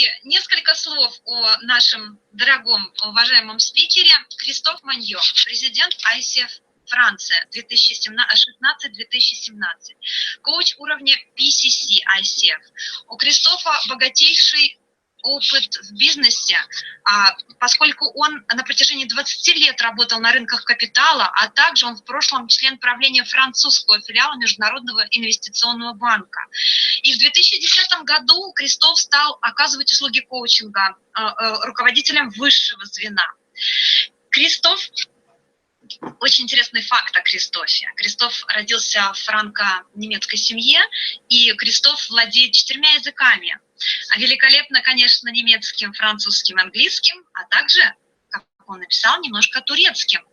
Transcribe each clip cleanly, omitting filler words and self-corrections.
И несколько слов о нашем дорогом, уважаемом спикере Кристоф Моньё, президент ICF Франция 2016-2017, коуч уровня PCC ICF. У Кристофа богатейший опыт в бизнесе, поскольку он на протяжении 20 лет работал на рынках капитала, а также он в прошлом член правления французского филиала Международного инвестиционного банка. И в 2010 году Кристоф стал оказывать услуги коучинга руководителем высшего звена. Кристоф, очень интересный факт о Кристофе. Кристоф родился в франко-немецкой семье, и Кристоф владеет 4 языками. Великолепно, конечно, немецким, французским, английским, а также, как он написал, немножко турецким.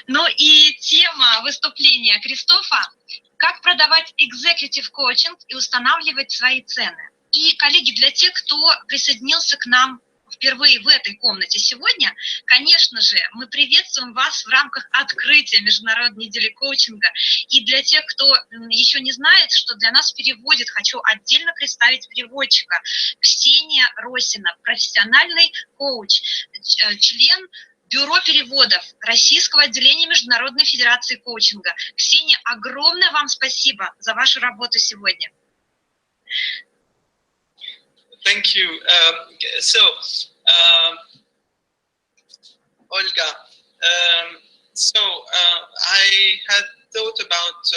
Ну и тема выступления Кристофа – как продавать executive-коучинг и устанавливать свои цены. И, коллеги, для тех, кто присоединился к нам впервые в этой комнате сегодня, конечно же, мы приветствуем вас в рамках открытия Международной недели коучинга. И для тех, кто еще не знает, что для нас переводит, хочу отдельно представить переводчика Ксения Росина, профессиональный коуч, член Бюро переводов Российского отделения Международной федерации коучинга. Ксения, огромное вам спасибо за вашу работу сегодня. Thank you. Olga, I had thought about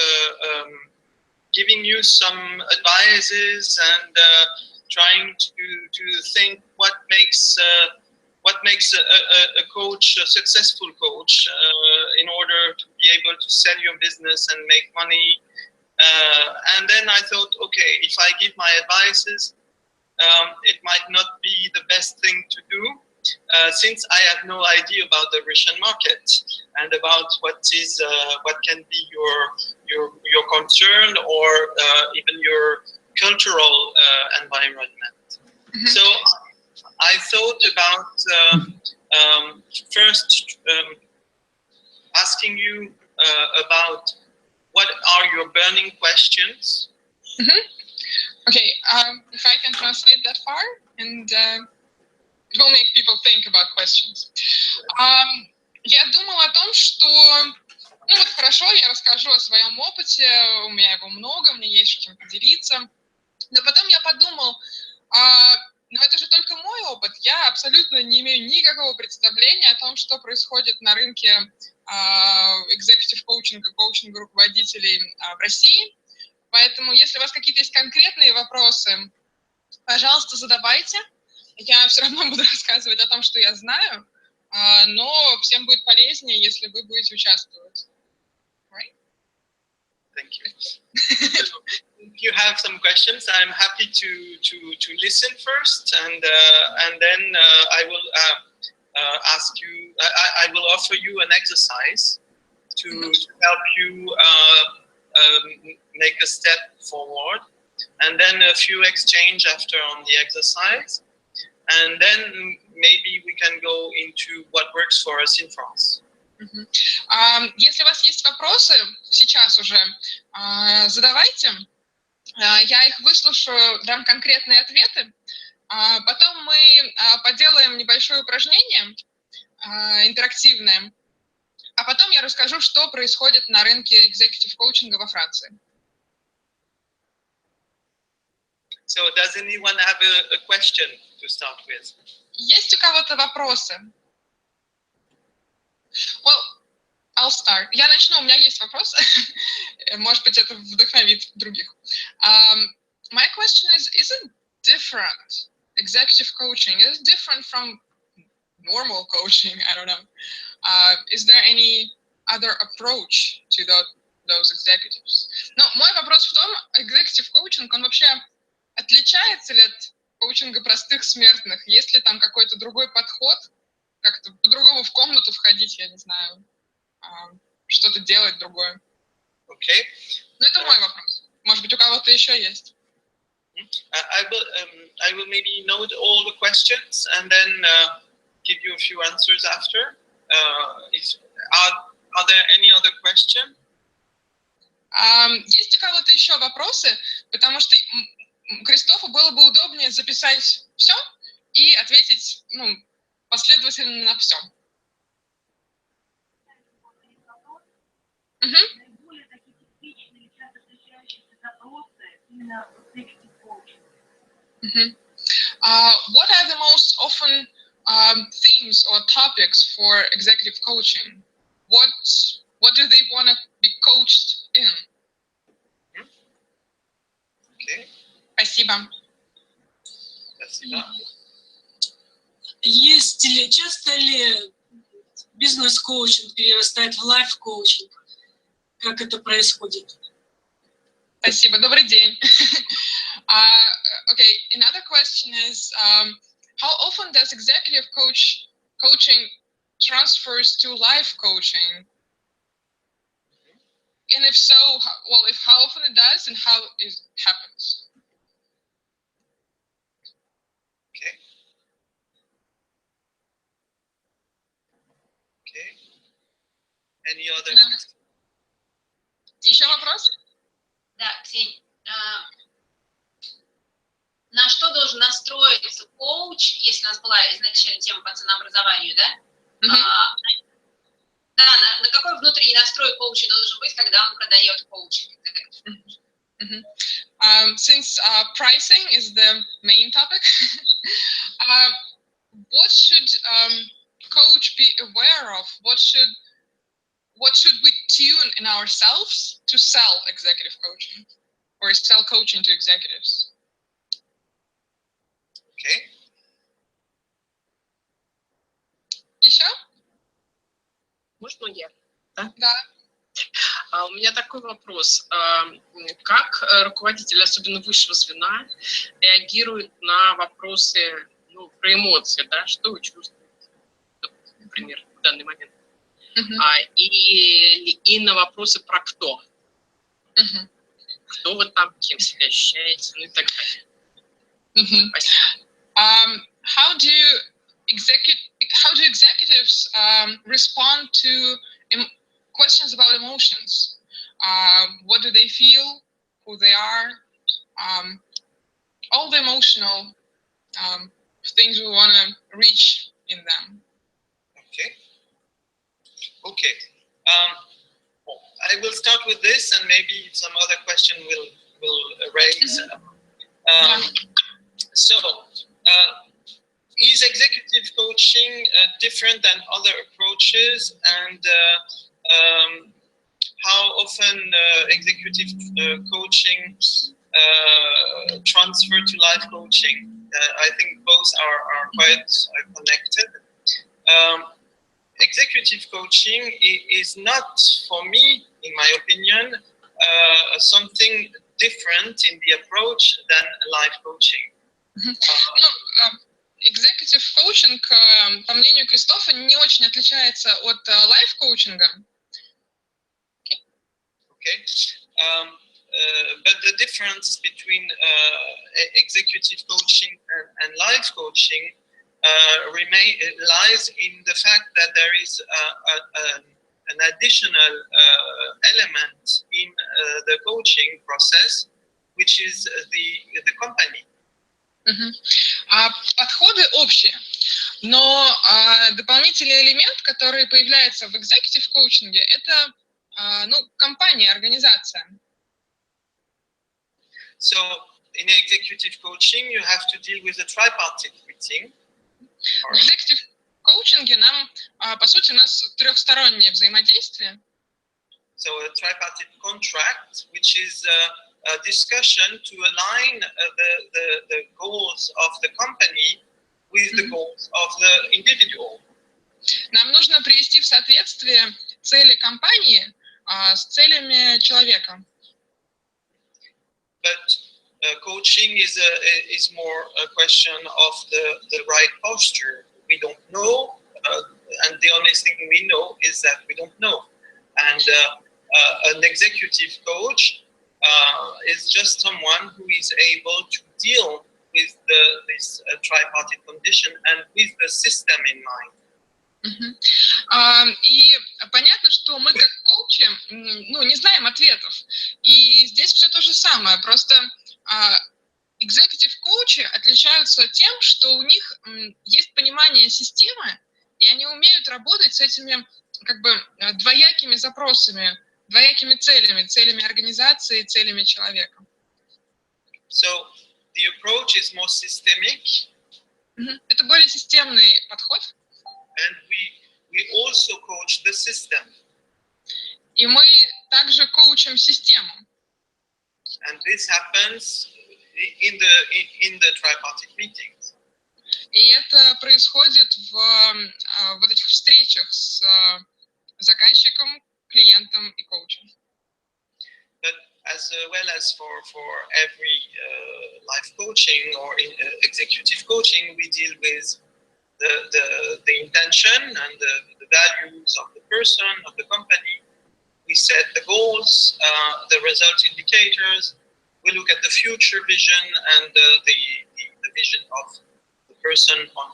giving you some advices and trying to think what makes a coach a successful coach in order to be able to sell your business and make money. And then I thought, okay, if I give my advices, it might not be the best thing to do, since I have no idea about the Russian market and about what can be your concern or even your cultural environment. Mm-hmm. So I thought about first asking you about what are your burning questions. Mm-hmm. Okay, if I can translate that far, and it will make people think about questions. Я думала о том, что, ну вот хорошо, я расскажу о своем опыте, у меня его много, мне есть чем поделиться, но потом я подумал, но это же только мой опыт, я абсолютно не имею никакого представления о том, что происходит на рынке executive-коучинга, коучинга руководителей в России. Поэтому, если у вас какие-то есть конкретные вопросы, пожалуйста, задавайте. Я все равно буду рассказывать о том, что я знаю, но всем будет полезнее, если вы будете участвовать. Right? Thank you. If you have some questions, I'm happy to listen first, and then I will ask you. I will offer you an exercise to help you. Make a step forward, and then a few exchange after on the exercise, and then maybe we can go into what works for us in France. Если у вас есть вопросы, сейчас уже задавайте, я их выслушаю, дам конкретные ответы, потом мы поделаем небольшое упражнение интерактивное, а потом я расскажу, что происходит на рынке экзекутив-коучинга во Франции. So, does anyone have a question to start with? Есть у кого-то вопросы? Well, I'll start. Я начну, у меня есть вопрос. Может быть, это вдохновит других. My question is it different? Executive coaching, is it different from normal coaching? I don't know. Is there any other approach to those executives? Но мой вопрос в том, executive coaching, он вообще отличается ли от коучинга простых смертных? Есть ли там какой-то другой подход? Как-то по-другому в комнату входить, я не знаю, что-то делать другое? Okay. Но это мой вопрос. Может быть, у кого-то еще есть? I will maybe note all the questions and then give you a few answers after. Are there any other questions? Есть у кого-то еще вопросы? Потому что Кристофу было бы удобнее записать все, и ответить последовательно на все. Наиболее такие типичные, часто встречающиеся запросы именно в executive coaching. What are the most often themes or topics for executive coaching? What do they want to be coached in? Okay. Спасибо. Спасибо. Часто ли бизнес-коучинг перерастает в лайф-коучинг? Как это происходит? Спасибо. Добрый день. Okay, another question is, how often does executive coaching transfers to life coaching? And if so, how often it does and how it happens? Okay. Okay. Any other questions? Еще вопрос? Да, Ксень, на что должен настроиться коуч, если у нас была изначально тема по ценообразованию, да? На какой внутренний настрой коуча должен быть, когда он продает коучинг? Since pricing is the main topic, what should coach be aware of? What should we tune in ourselves to sell executive coaching or sell coaching to executives? Okay. Еще? Можно я? Да. У меня такой вопрос. Как руководитель, особенно высшего звена, реагирует на вопросы, про эмоции, да? Что вы чувствуете, например, в данный момент? И на вопросы про кто. Кто вы там, кем себя ощущаете, и так далее. Спасибо. How do executives respond to questions about emotions? What do they feel? Who they are? All the emotional things we want to reach in them. Okay. I will start with this, and maybe some other question will raise. So, is executive coaching different than other approaches, and how often executive coaching transfer to life coaching? I think both are quite connected. Executive coaching is not, for me, in my opinion, something different in the approach than life coaching. Executive coaching, по мнению Кристофа, не очень отличается от лайф-коучинга. Okay. But the difference between executive coaching and life coaching lies in the fact that there is an additional element in the coaching process, which is the company. Подходы общие, но дополнительный элемент, который появляется в executive коучинге, это компания, организация. So in executive coaching, you have to deal with a tripartite meeting. В executive коучинге по сути, у нас трехстороннее взаимодействие. So a tripartite contract, which is a discussion to align the goals of the company with the goals of the individual. Нам нужно привести в соответствие цели компании с целями человека. But coaching is more a question of the right posture. We don't know, and the only thing we know is that we don't know. And an executive coach is just someone who is able to deal with this tripartite condition and with the system in mind. И понятно, что мы как коучи, не знаем ответов. И здесь все то же самое. Просто Executive-коучи отличаются тем, что у них есть понимание системы, и они умеют работать с этими как бы двоякими запросами, двоякими целями, целями организации, целями человека. So the approach is more systemic, Это более системный подход, and we also coach the system. и мы также коучим систему. And this happens in the tripartite meetings. И это происходит в вот этих встречах с заказчиком, клиентом и коучем. But as well as for every life coaching or executive coaching, we deal with the intention and the values of the person, of the company. We set the goals, the result indicators. We look at the future vision and the vision of the person on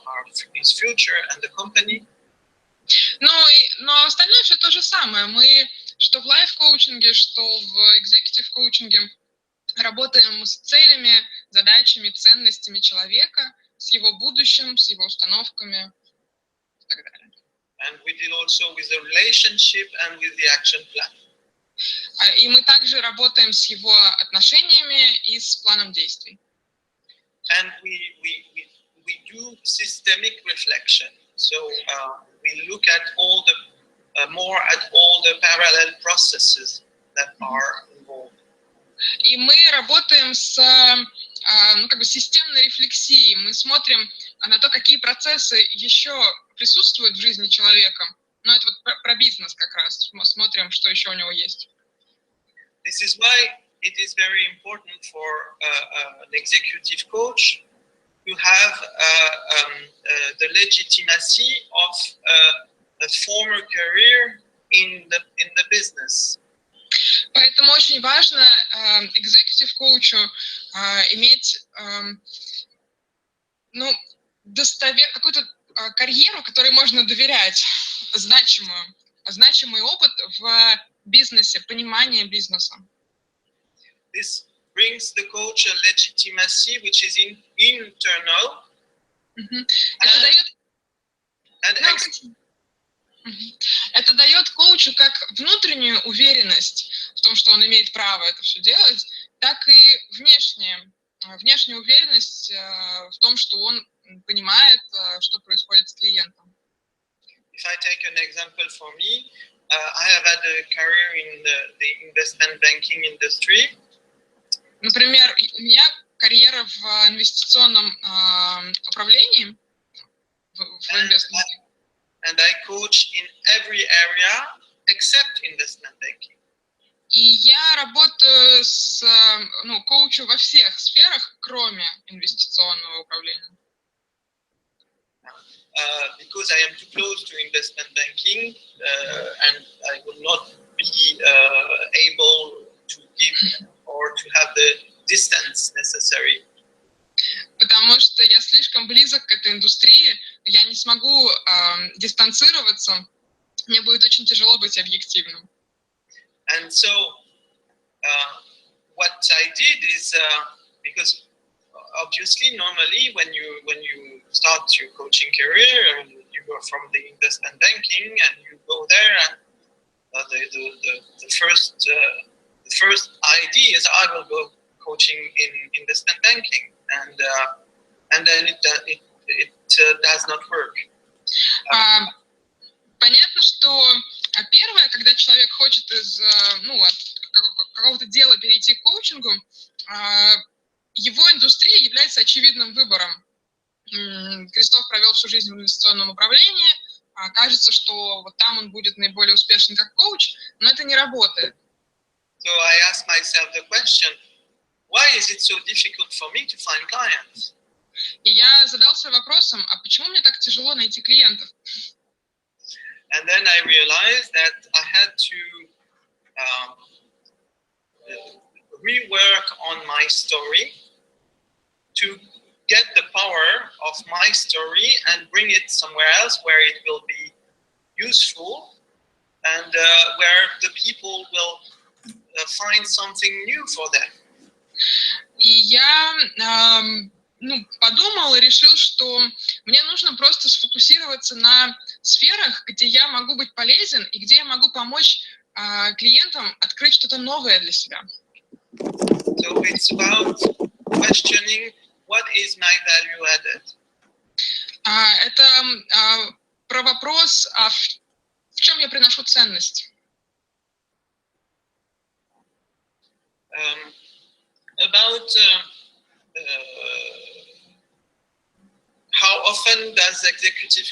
his future and the company. Но остальное все то же самое. Мы что в лайф-коучинге, что в экзекутив-коучинге работаем с целями, задачами, ценностями человека, с его будущим, с его установками и так далее. And we deal also with the relationship and with the action plan. И мы также работаем с его отношениями и с планом действий. And we do systemic reflection. So we look at all the parallel processes that are involved. И мы работаем с системной рефлексией. Мы смотрим на то, какие процессы еще присутствуют в жизни человека. Но это вот про бизнес как раз. Мы смотрим, что еще у него есть. This is why it is very important for an executive coach to have the legitimacy of a former career in the business. Поэтому очень важно экзекутив-коучу иметь какую-то карьеру, которой можно доверять, значимый опыт в бизнесе, понимание бизнеса. This brings the coach a legitimacy which is internal. Это дает коучу как внутреннюю уверенность в том, что он имеет право это все делать, так и внешнюю уверенность в том, что он понимает, что происходит с клиентом. If I take an example for me, I have had a career in the investment banking industry. Например, у меня карьера в инвестиционном управлении, в инвестменте. And I coach in every area except investment banking. И я работаю коучу во всех сферах, кроме инвестиционного управления. Because I am too close to investment banking and I would not be able to give or to have the distance necessary. Потому что я слишком близок к этой индустрии, я не смогу дистанцироваться, мне будет очень тяжело быть объективным. And so what I did is because obviously normally when you start your coaching career and you go from the investment banking and you go there and the first idea is I will go coaching in investment banking and then it does not work. Понятно, что первое, когда человек хочет от какого-то дела перейти к коучингу, его индустрия является очевидным выбором. Кристоф провел всю жизнь в инвестиционном управлении, кажется, что вот там он будет наиболее успешен как коуч, но это не работает. So I asked myself the question, why is it so difficult for me to find clients? И я задался вопросом, а почему мне так тяжело найти клиентов? And then I realized that I had to rework on my story to get the power of my story and bring it somewhere else where it will be useful and where the people will find something new for them. И я подумал и решил, что мне нужно просто сфокусироваться на сферах, где я могу быть полезен и где я могу помочь клиентам открыть что-то новое для себя. So it's about questioning what is my value added. Это про вопрос, в чем я приношу ценность. About how often does executive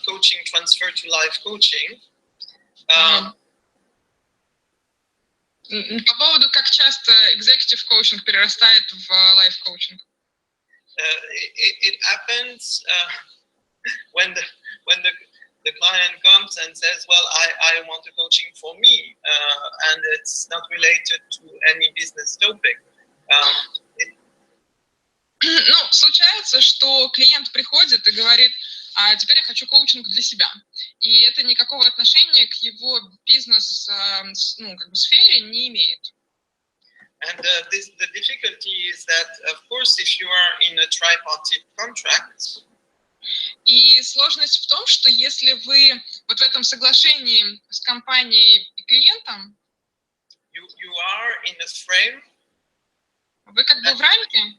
coaching transfer to life coaching? По поводу, как часто executive-коучинг перерастает в life-коучинг. It happens when the client comes and says, well, I want a coaching for me, and it's not related to any business topic. Случается, что клиент приходит и говорит, теперь я хочу коучинг для себя. И это никакого отношения к его бизнес-сфере не имеет. And the difficulty is that, of course, if you are in a tripartite contract, и сложность в том, что если вы вот в этом соглашении с компанией и клиентом, you are in a frame, вы как бы в рамке,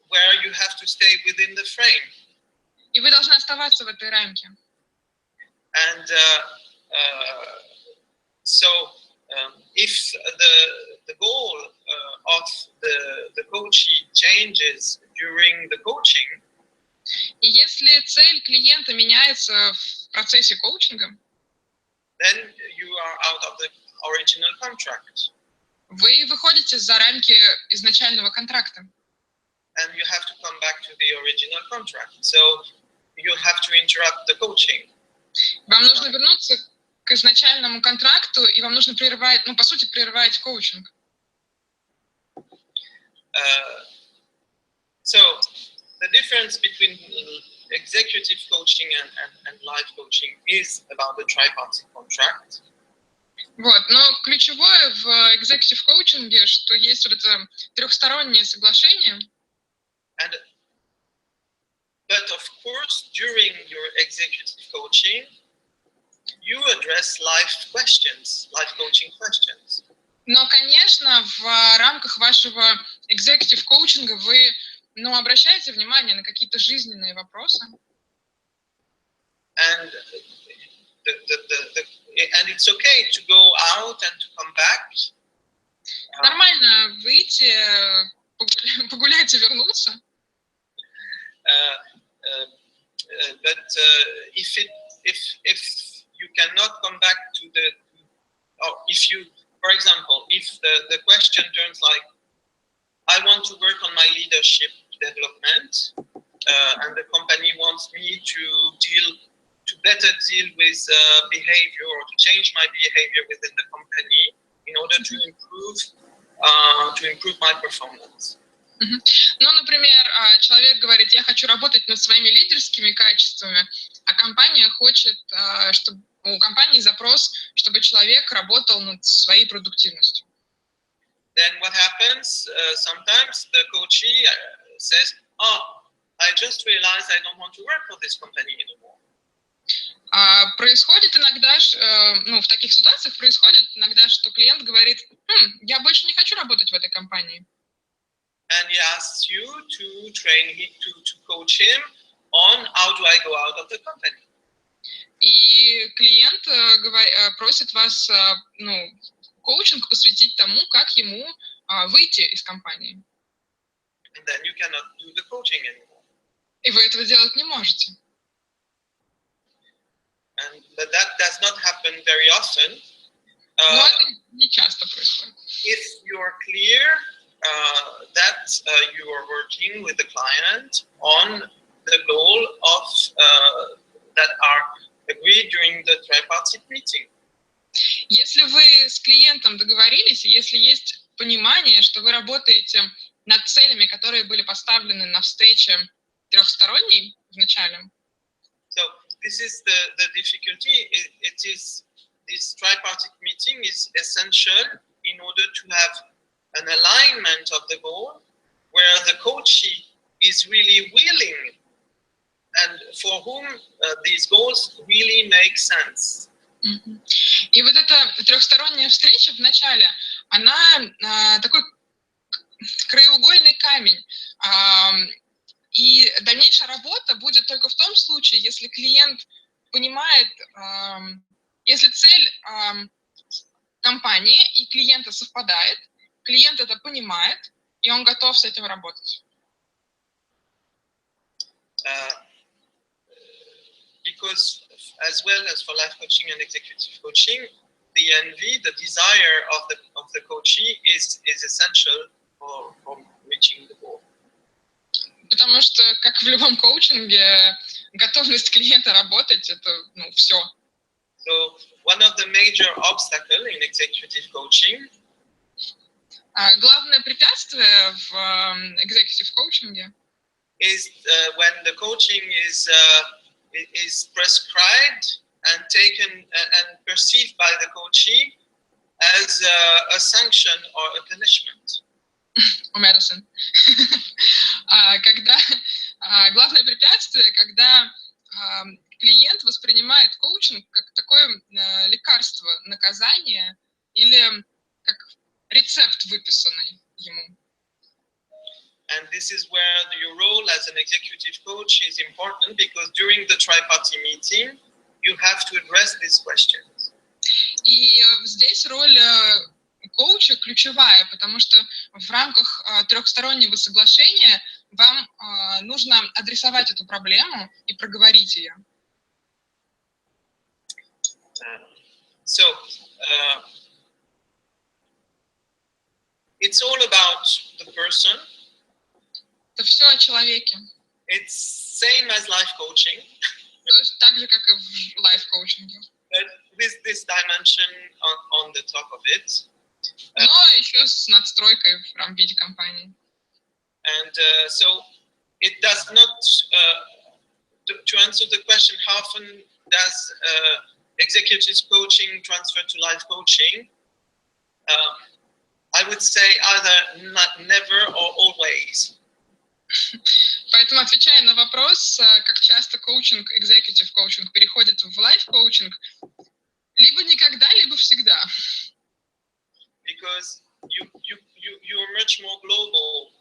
where you have to stay within the frame. И вы должны оставаться в этой рамке. And if the goal of the coachee changes during the coaching, и если цель клиента меняется в процессе коучинга, then you are out of the original contract. Вы выходите за рамки изначального контракта. And you have to come back to the original contract. So you have to interrupt the coaching. Вам нужно вернуться к изначальному контракту, и вам нужно прервать, по сути, прервать коучинг. So the difference between executive coaching and life coaching is about the tripartite contract. Вот, но ключевое в executive-коучинге, что есть вот это трехстороннее соглашение. But of course, during your executive coaching, you address life questions, life coaching questions. Но, конечно, в рамках вашего executive-коучинга вы, обращаете внимание на какие-то жизненные вопросы. And and it's okay to go out and to come back. Нормально выйти, погулять и вернуться. But if you cannot come back to or if you, for example, if the question turns like, I want to work on my leadership development, and the company wants me to better deal with behavior, or to change my behavior within the company in order to improve my performance. Например, человек говорит, я хочу работать над своими лидерскими качествами, а компания хочет, чтобы у компании запрос, чтобы человек работал над своей продуктивностью. Then what happens? Sometimes the coachee says, "Oh, I just realized I don't want to work for this company anymore." Происходит иногда, в таких ситуациях происходит иногда, что клиент говорит, я больше не хочу работать в этой компании. And he asks you to train him, to coach him on how do I go out of the company. И клиент просит вас, коучинг посвятить тому, как ему выйти из компании. And then you cannot do the coaching anymore. И вы этого делать не можете. But that does not happen very often. Но это не часто происходит. If you're clear that you are working with the client on the goal of that are agreed during the tripartite meeting. Если вы с клиентом договорились, если есть понимание, что вы работаете над целями, которые были поставлены на встрече трехсторонней в начале. So this is the difficulty. It is this tripartite meeting is essential in order to have an alignment of the goal where the coachee is really willing and for whom these goals really make sense. И вот эта трехсторонняя встреча в начале, она такой краеугольный камень. И дальнейшая работа будет только в том случае, если клиент понимает, если цель компании и клиента совпадает, клиент это понимает, и он готов с этим работать. Because as well as for life coaching and executive coaching, the envy, the desire of the coachee is essential for reaching the goal. Потому что, как в любом коучинге, готовность клиента работать — это все. So one of the major obstacles in executive coaching главное препятствие в executive коучинге is when the coaching is prescribed and taken and perceived by the coachee as a sanction or a punishment. Medicine. Когда главное препятствие, когда клиент воспринимает коучинг как такое лекарство, наказание или как рецепт, выписанный ему. And this is where your role as an executive coach is important, because during the tri-party meeting, you have to address these questions. И здесь роль коуча ключевая, потому что в рамках трехстороннего соглашения вам нужно адресовать эту проблему и проговорить ее. It's all about the person. Это все о человеке. It's same as life coaching. То есть так же, как и в лайф-коучинге. But with this dimension on the top of it. Но еще с надстройкой в виде компании. And so it does not, to answer the question, how often does executive coaching transfer to life coaching? I would say either never or always. Поэтому, отвечая на вопрос, как часто коучинг, executive коучинг переходит в life коучинг, либо никогда, либо всегда. Because you're much more global.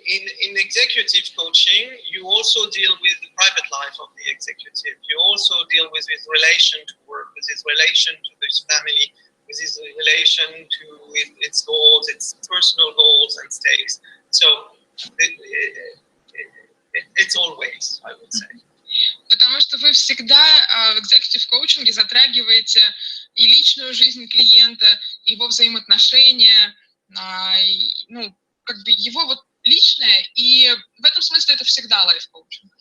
In executive coaching, you also deal with the private life of the executive. You also deal with his relation to work, with his relation to his family, with his relation to its goals, its personal goals and stakes. So it's always, I would say. Потому что вы всегда в executive коучинге затрагиваете и личную жизнь клиента, его взаимоотношения, как бы его вот личное, и в этом смысле это всегда лайф-коучинг.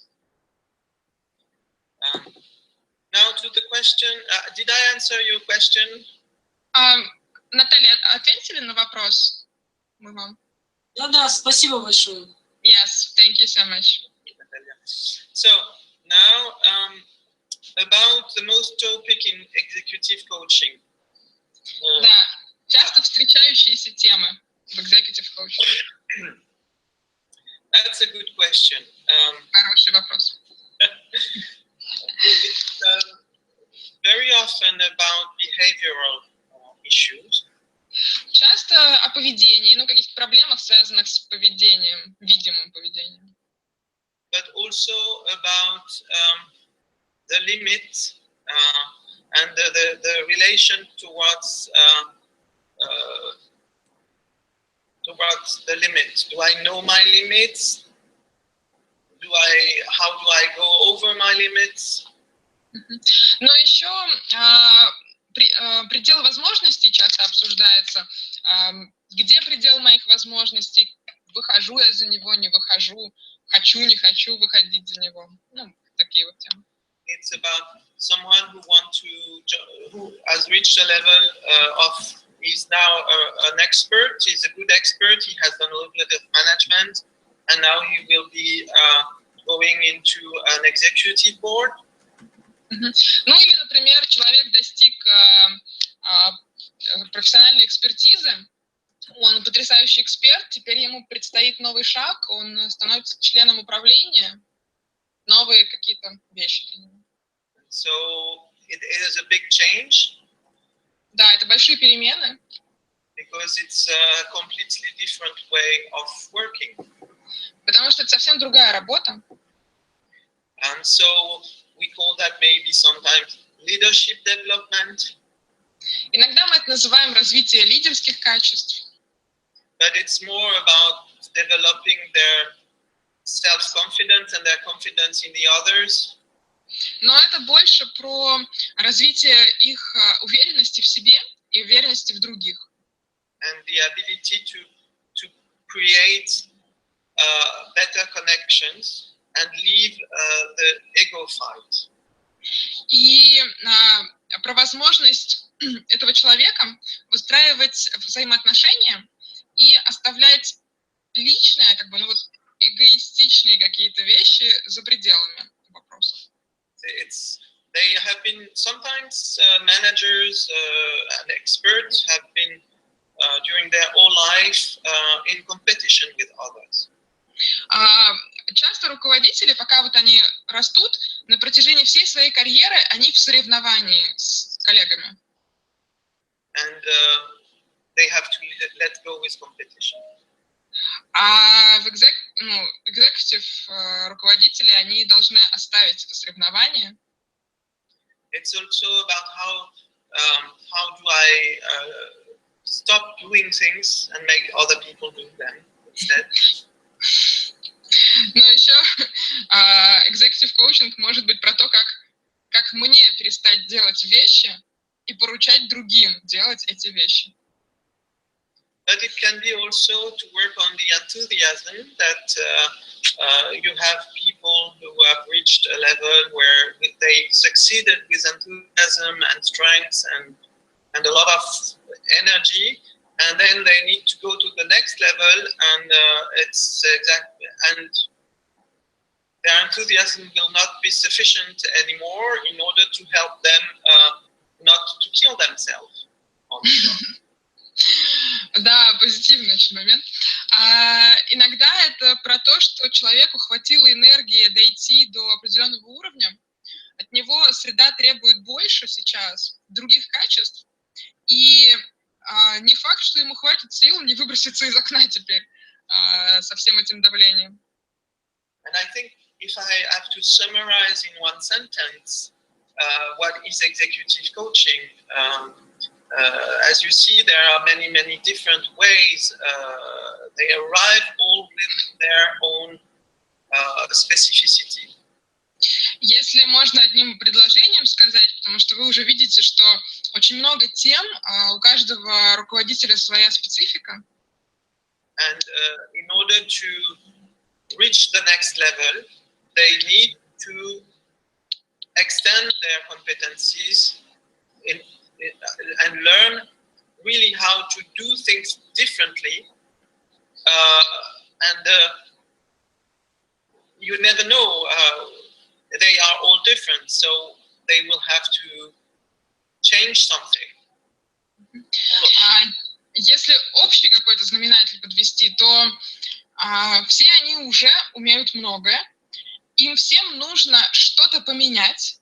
Now to the question, did I answer your question? Наталья, ответили на вопрос? Мы вам. Да, спасибо большое. Yes, thank you so much. So now about the most topic in executive coaching. Да, часто встречающиеся темы в executive coaching. That's a good question. Хороший вопрос. It's very often about behavioral issues. Часто о поведении, каких-то проблемах, связанных с поведением, видимым поведением. But also about the limits and the relation towards the limit. Do I know my limits? How do I go over my limits? Но еще предел возможностей часто обсуждается. Где предел моих возможностей? Выхожу я за него, не выхожу, хочу, не хочу выходить за него. Такие вот темы. It's about someone who has reached a level he's now an expert, he's a good expert, he has done a little bit of management, and now he will be going into an executive board. Или, например, человек достиг профессиональной экспертизы, Он потрясающий эксперт, теперь ему предстоит новый шаг, он становится членом управления, новые какие-то вещи для него. So it is a big change Да, это большие перемены, because it's a completely different way of working. потому что это совсем другая работа. And so we call that maybe sometimes leadership development. Иногда мы это называем развитие лидерских качеств, But it's more about developing their self-confidence and their confidence in the others. но это больше про развитие их уверенности в себе и уверенности в других. And the ability to create better connections and leave the ego fight. И про возможность этого человека выстраивать взаимоотношения и оставлять личное, как бы, ну вот, эгоистичные какие-то вещи за пределами вопросов. They have been sometimes managers and experts have been during their whole life in competition with others. Часто руководители, пока вот они растут, на протяжении всей своей карьеры, они в соревновании с коллегами. And they have to let go with competition. А в executive руководители, они должны оставить это соревнование. It's also about how do I stop doing things and make other people do them instead. Но еще executive-коучинг может быть про то, как мне перестать делать вещи и поручать другим делать эти вещи. But it can be also to work on the enthusiasm that you have people who have reached a level where they succeeded with enthusiasm and strength and a lot of energy, and then they need to go to the next level, and and their enthusiasm will not be sufficient anymore in order to help them not to kill themselves on the job. Да, позитивный очень момент. Иногда это про то, что человеку хватило энергии дойти до определенного уровня, от него среда требует больше сейчас других качеств, и не факт, что ему хватит сил не выброситься из окна теперь со всем этим давлением. And I think if I have to summarize in one sentence what is executive coaching, as you see, there are many, many different ways. They arrive all with their own specificity. Если можно одним предложением сказать, потому что вы уже видите, что очень много тем, у каждого руководителя своя специфика. And in order to reach the next level, they need to extend their competencies and learn really how to do things differently. And you never know, they are all different, so they will have to change something. Если общий какой-то знаменатель подвести, то все они уже умеют многое, им всем нужно что-то поменять,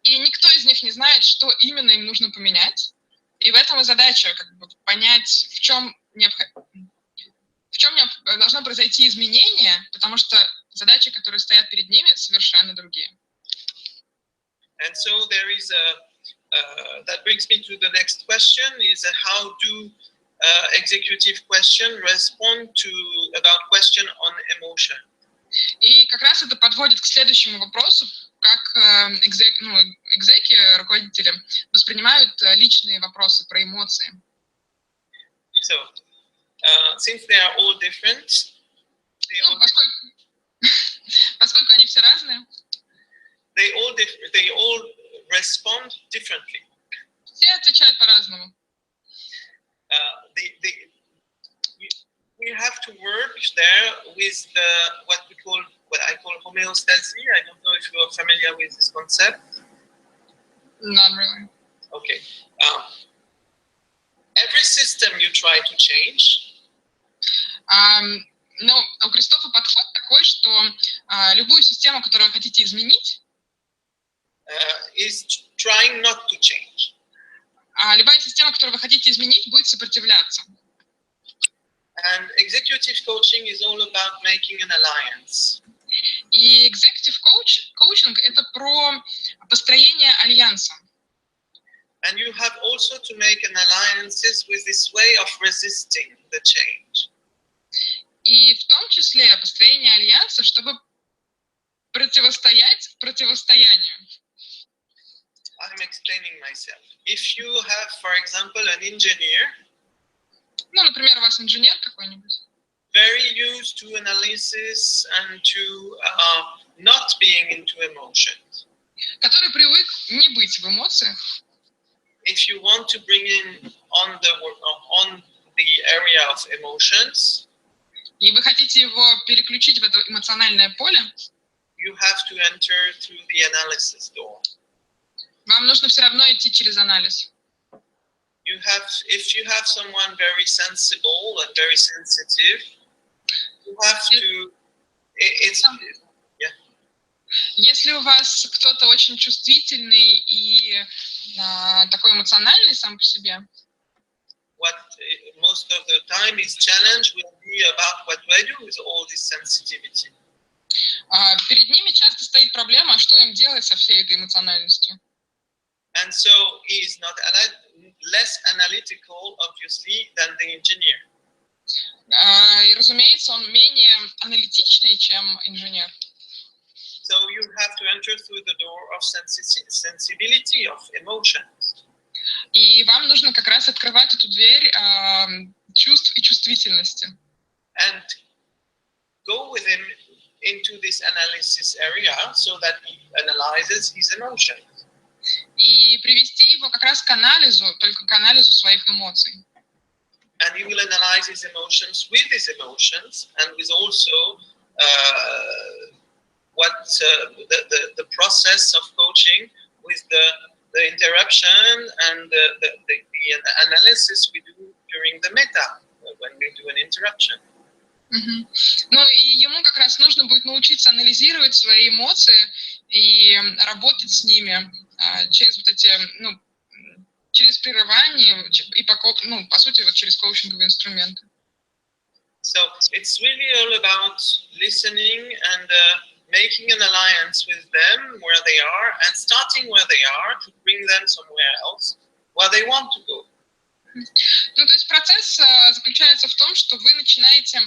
и никто из них не знает, что именно им нужно поменять. И в этом и задача, как бы, понять, в чем должно произойти изменение, потому что задачи, которые стоят перед ними, совершенно другие. And so there is that brings me to the next question: is how do executive question respond to about question on emotion? И как раз это подводит к следующему вопросу, как экзеки, руководители, воспринимают личные вопросы про эмоции. So, since they are all different, поскольку они все разные, they all respond differently. Все отвечают по-разному. We have to work there with what I call homeostasis. I don't know if you are familiar with this concept. Not really. Okay. Every system you try to change Но у Кристофа подход такой, что любую систему, которую вы хотите изменить, is trying not to change. Любая система, которую вы хотите изменить, будет сопротивляться. And executive coaching is all about making an alliance. И executive-коучинг – это про построение альянса. And you have also to make an alliances with this way of resisting the change. И в том числе построение альянса, чтобы противостоять противостоянию. I'm explaining myself. If you have, for example, an engineer, Ну, например, у вас инженер какой-нибудь, very used to analysis and to not being into emotions. который привык не быть в эмоциях, If you want to bring in on the area of emotions, и вы хотите его переключить в это эмоциональное поле, you have to enter through the analysis door. вам нужно все равно идти через анализ. If you have someone very sensible and very sensitive, you have to. Если у вас кто-то очень чувствительный и такой эмоциональный сам по себе, What most of the time is challenge will be about what do I do with all this sensitivity. перед ними часто стоит проблема, что им делать со всей этой эмоциональностью. And so he is not less analytical, obviously, than the engineer. И, разумеется, он менее аналитичный, чем инженер. So you have to enter through the door of sensibility, of emotions. И вам нужно как раз открывать эту дверь чувств и чувствительности. And go with him into this analysis area so that he analyzes his emotions. И привести его как раз к анализу, только к анализу своих эмоций. And he will analyze his emotions with his emotions and with also the process of coaching with the interruption and the analysis we do during the meta when we do an interruption. Ну и ему как раз нужно будет научиться анализировать свои эмоции и работать с ними через вот эти, через прерывание и по сути вот через коучинговые инструменты. So it's really all about listening and making an alliance with them where they are and starting where they are to bring them somewhere else where they want to go. Ну то есть процесс заключается в том, что вы начинаете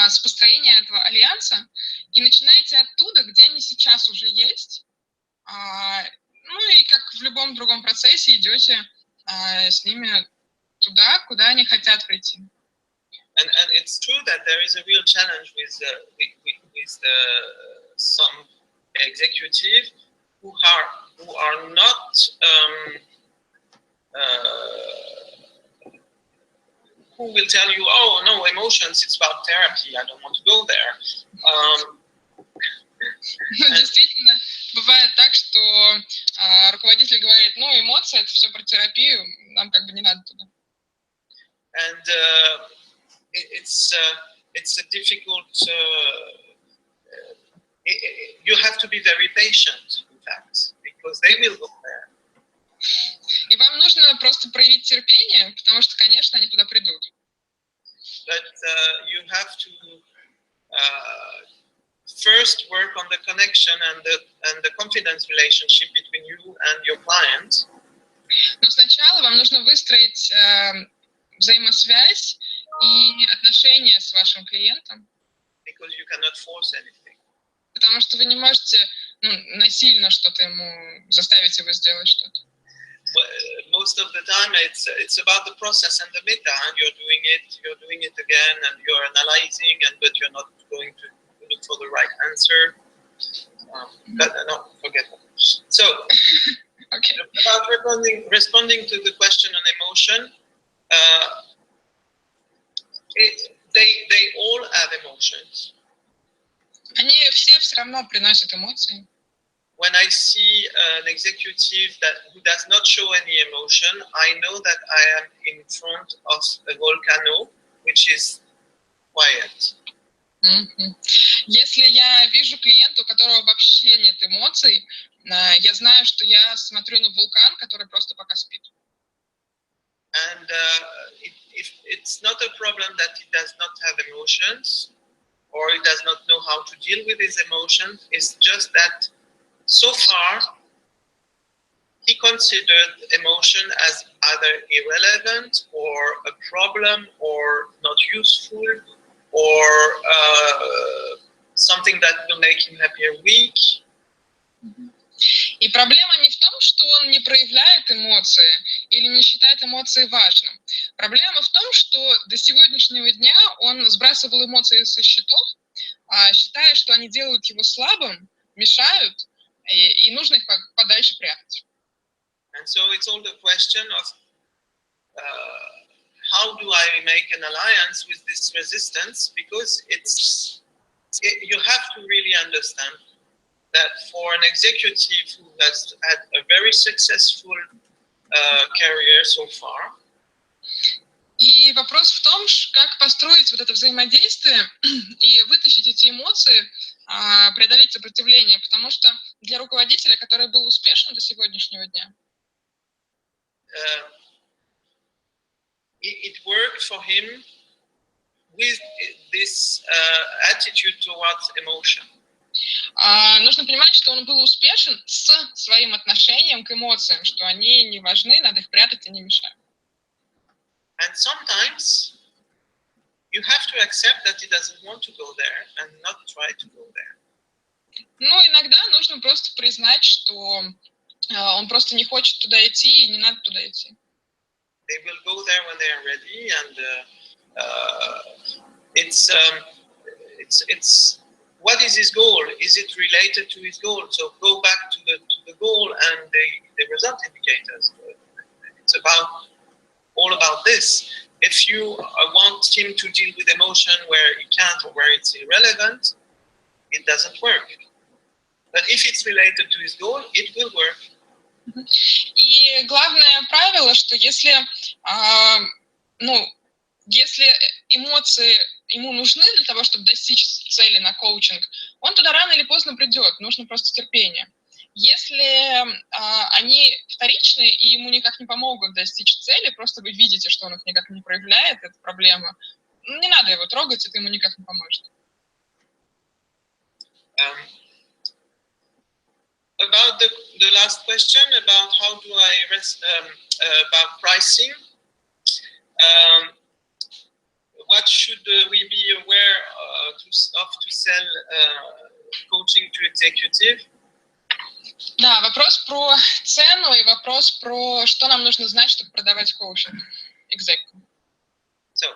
с построения этого альянса и начинаете оттуда, где они сейчас уже есть, ну и как в любом другом процессе идете с ними туда, куда они хотят прийти. And it's true that there is a real challenge with some executives who are not who will tell you, oh no, emotions, it's about therapy, I don't want to go there. Действительно, бывает так, что руководитель говорит, эмоции это все про терапию, нам как бы не надо туда. And it's a difficult. You have to be very patient, in fact, because they will go there. И вам нужно просто проявить терпение, потому что, конечно, они туда придут. But you have to first work on the connection and the confidence relationship between you and your client. Но сначала вам нужно выстроить взаимосвязь и отношения с вашим клиентом. Because you cannot force anything. Потому что вы не можете насильно что-то ему заставить его сделать что-то. Most of the time it's about the process and the meta, and you're doing it again, and you're analyzing, but you're not going to look for the right answer. No, forget that. So, okay. About responding to the question on emotion, they all have emotions. Они все равно приносят эмоции. When I see an executive who does not show any emotion, I know that I am in front of a volcano, which is quiet. Если я вижу клиента, у которого вообще нет эмоций, я знаю, что я смотрю на вулкан, который просто пока спит. And it's not a problem that he does not have emotions or he does not know how to deal with his emotions. It's just that so far he considered emotion as either irrelevant or a problem or not useful or something that will make him appear weak. И проблема не в том, что он не проявляет эмоции или не считает эмоции важным. Проблема в том, что до сегодняшнего дня он сбрасывал эмоции со счетов, считая, что они делают его слабым, мешают, и нужно их подальше прятать. And so it's all the question of how do I make an alliance with this resistance? Because you have to really understand that for an executive who has had a very successful career so far. И вопрос в том, как построить вот это взаимодействие и вытащить эти эмоции, преодолеть сопротивление, потому что для руководителя, который был успешен до сегодняшнего дня, it worked for him with this attitude towards emotion. Нужно понимать, что он был успешен с своим отношением к эмоциям, что они не важны, надо их прятать и не мешать. And sometimes you have to accept that he doesn't want to go there and not try to go there. Ну, иногда нужно просто признать, что он просто не хочет туда идти, и не надо туда идти. They will go there when they are ready, and it's what is his goal? Is it related to his goal? So go back to the goal and the result indicators. It's all about this. If you want him to deal with emotion where he can't or where it's irrelevant, it doesn't work. But if it's related to his goal, it will work. И главное правило, что если эмоции ему нужны для того, чтобы достичь цели на коучинг, он туда рано или поздно придет, нужно просто терпение. Если они вторичные и ему никак не помогут достичь цели, просто вы видите, что он их никак не проявляет, это проблема, не надо его трогать, это ему никак не поможет. About the last question about how do I about pricing, what should we be aware of to sell coaching to executive? Да, вопрос про цену и вопрос про что нам нужно знать, чтобы продавать коучинг. Exactly. So,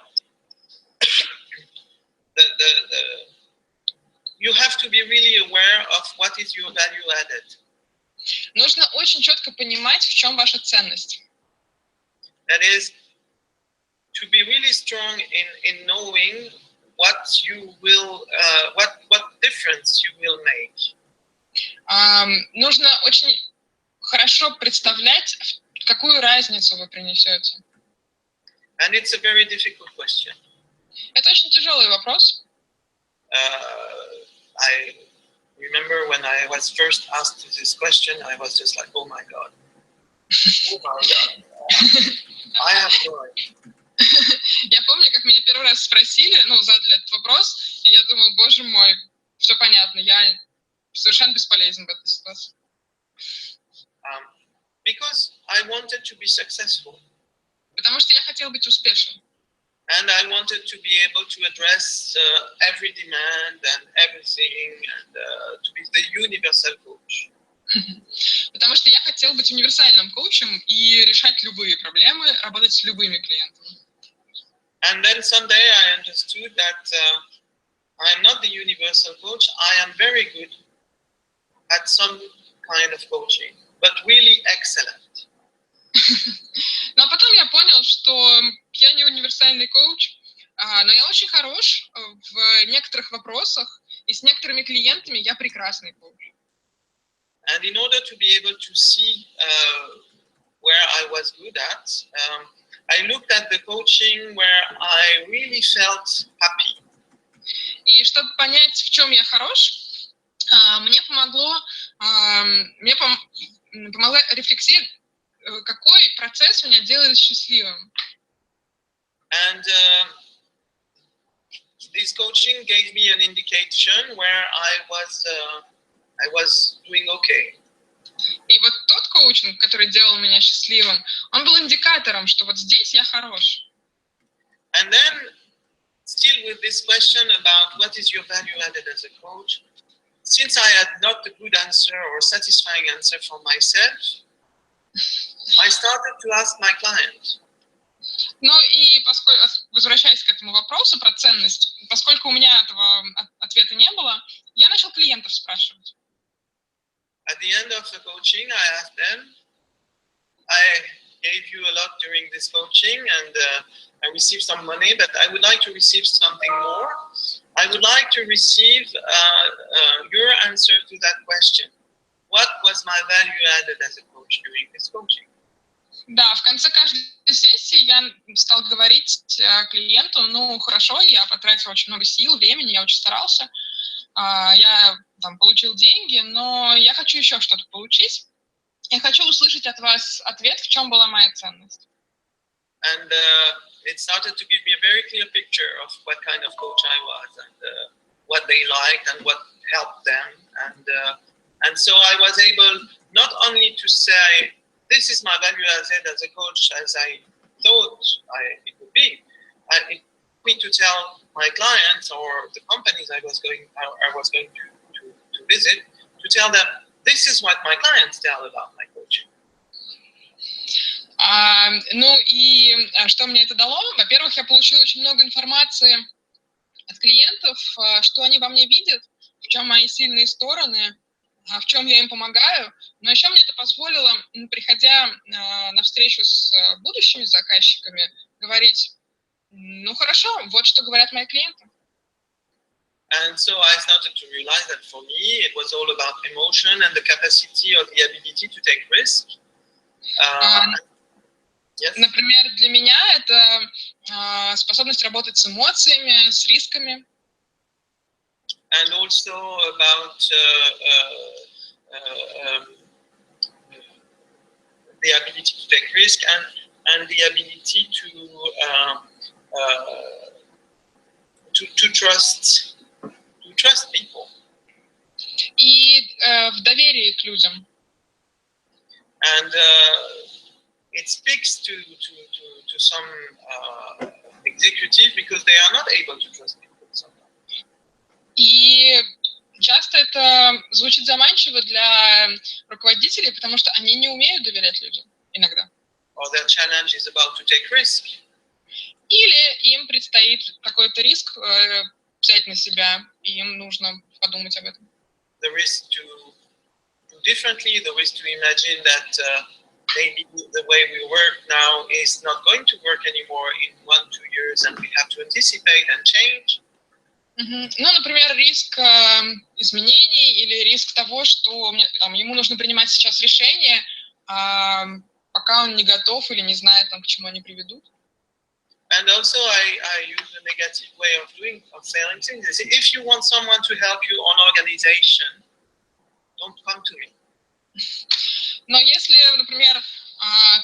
you have to be really aware of what is your value added. Нужно очень четко понимать, в чем ваша ценность. That is, to be really strong in knowing what you will, what difference you will make. Нужно очень хорошо представлять, какую разницу вы принесете. And it's a very difficult question. Это очень тяжелый вопрос. I remember when I was first asked this question, I was just like, oh my God. Oh my God. I have no idea. Я помню, как меня первый раз спросили, задали этот вопрос, и я думаю, боже мой, все понятно, я совершенно бесполезен в этой ситуации. Because I wanted to be successful. Потому что я хотел быть успешным. And I wanted to be able to address every demand and everything and to be the universal coach. Потому что я хотел быть универсальным коучем и решать любые проблемы, работать с любыми клиентами. And then someday I understood that I am not the universal coach. I am very good at some kind of coaching, but really excellent. Но потом я понял, что я не универсальный коуч, но я очень хорош в некоторых вопросах, и с некоторыми клиентами я прекрасный коуч. And in order to be able to see where I was good at, I looked at the coaching where I really felt happy. И чтобы понять, в чем я хорош, мне помогла рефлексия, какой процесс меня делает счастливым. And this coaching gave me an indication where I was doing okay. И вот тот коучинг, который делал меня счастливым, он был индикатором, что вот здесь я хорош. And then, still with this question about what is your value added as a coach, since I had not a good answer or satisfying answer for myself, I started to ask my clients. Ну и поскольку, возвращаясь к этому вопросу про ценность, поскольку у меня этого ответа не было, я начал клиентов спрашивать. At the end of the coaching, I asked them, I gave you a lot during this coaching and I received some money, but I would like to receive something more. I would like to receive your answer to that question. What was my value added as a coach during this coaching? Да, в конце каждой сессии я стал говорить клиенту, ну хорошо, я потратил очень много сил, времени, я очень старался, я там получил деньги, но я хочу еще что-то получить. Я хочу услышать от вас ответ, в чем была моя ценность. And it started to give me a very clear picture of what kind of coach I was and what they liked and what helped them. And so I was able not only to say, this is my value as a coach as I thought it would be. It took me to tell my clients or the companies I was going to visit, to tell them, this is what my clients tell about my coaching. Ну и что мне это дало? Во-первых, я получила очень много информации от клиентов, что они во мне видят, в чем мои сильные стороны, в чем я им помогаю. Но еще мне это позволило, приходя на встречу с будущими заказчиками, говорить, ну хорошо, вот что говорят мои клиенты. And so I started to realize that for me, it was all about emotion and the capacity or the ability to take risk. Yes. Например, для меня это способность работать с эмоциями, с рисками. And also about the ability to take risk and the ability to trust people. И в доверии к людям. And it speaks to some executive because they are not able to trust people sometimes. И часто это звучит заманчиво для руководителей, потому что они не умеют доверять людям иногда. Or their challenge is about to take risk. Или им предстоит какой-то риск взять на себя, и им нужно подумать об этом. The risk to do differently, the risk to imagine that maybe the way we work now is not going to work anymore in 1-2 years and we have to anticipate and change. Ну, например, риск изменений или риск того, что ему нужно принимать сейчас решение, пока он не готов или не знает, к чему они приведут. And also I use a negative way of saying things. If you want someone to help you on organization, don't come to me. Но если, например,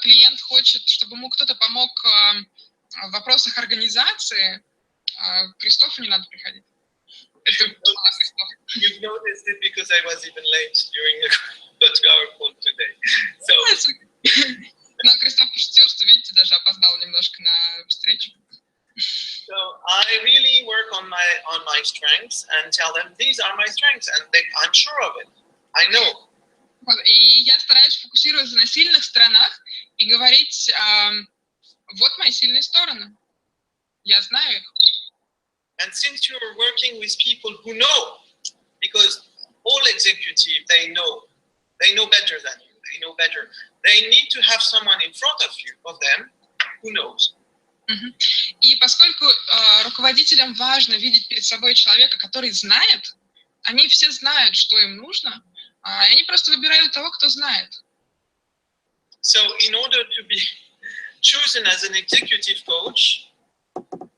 клиент хочет, чтобы ему кто-то помог в вопросах организации, к Кристофу не надо приходить. You've noticed it because I was even late during the 2-hour call today. So. Но Кристоф пошутил, что, видите, даже опоздал немножко на встречу. So I really work on my strengths and tell them these are my strengths, and I'm sure of it. I know. И я стараюсь фокусироваться на сильных сторонах и говорить, вот мои сильные стороны. Я знаю их. And since you're working with people who know, because all executives, they know better than you. They know better. They need to have someone in front of them who knows. И поскольку руководителям важно видеть перед собой человека, который знает, они все знают, что им нужно, и они просто выбирают того, кто знает. So in order to be chosen as an executive coach,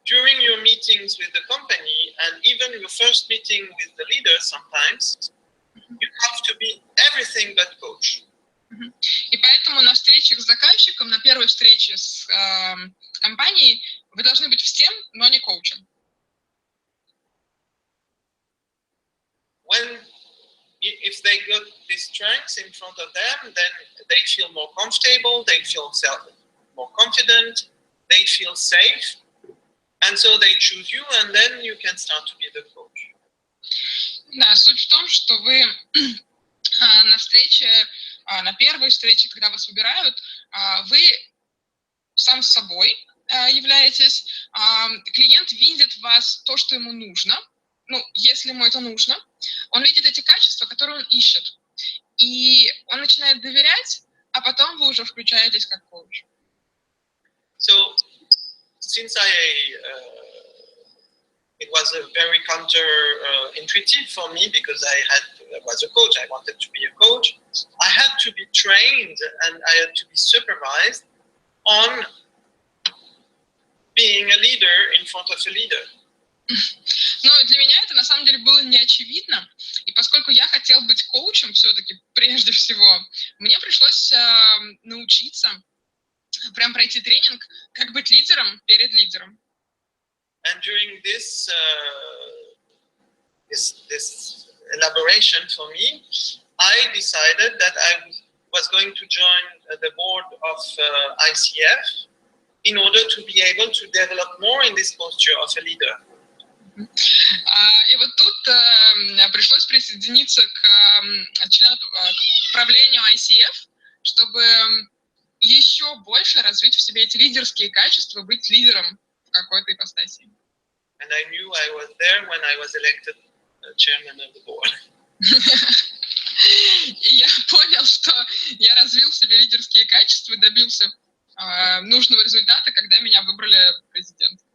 during your meetings with the company and even your first meeting with the leader sometimes, you have to be everything but coach. И поэтому на встречах с заказчиком, на первой встрече с компанией, вы должны быть всем, но не коучем. If they got these strengths in front of them, then they feel more comfortable, they feel more confident, they feel safe, and so they choose you, and then you can start to be the coach. Да, суть в том, что вы на встрече, на первой встрече, когда вас выбирают, вы сам с собой являетесь, клиент видит в вас то, что ему нужно, ну, если ему это нужно, он видит эти качества, которые он ищет, и он начинает доверять, а потом вы уже включаетесь как коуч. So, since it was a very counter-intuitive for me because I was a coach, I wanted to be a coach, I had to be trained and I had to be supervised on being a leader in front of a leader. Но для меня это на самом деле было не очевидно, и поскольку я хотел быть коучем все-таки прежде всего, мне пришлось научиться, прям пройти тренинг, как быть лидером перед лидером. And during this elaboration for me, I decided that I was going to join the board of ICF in order to be able to develop more in this posture of a leader. И вот тут пришлось присоединиться к члену правлению ICF, чтобы еще больше развить в себе эти лидерские качества, быть лидером в какой-то ипостаси. And I knew I was there when I was elected chairman of the board. И я понял, что я развил в себе лидерские качества и добился нужного результата, когда меня выбрали президентом.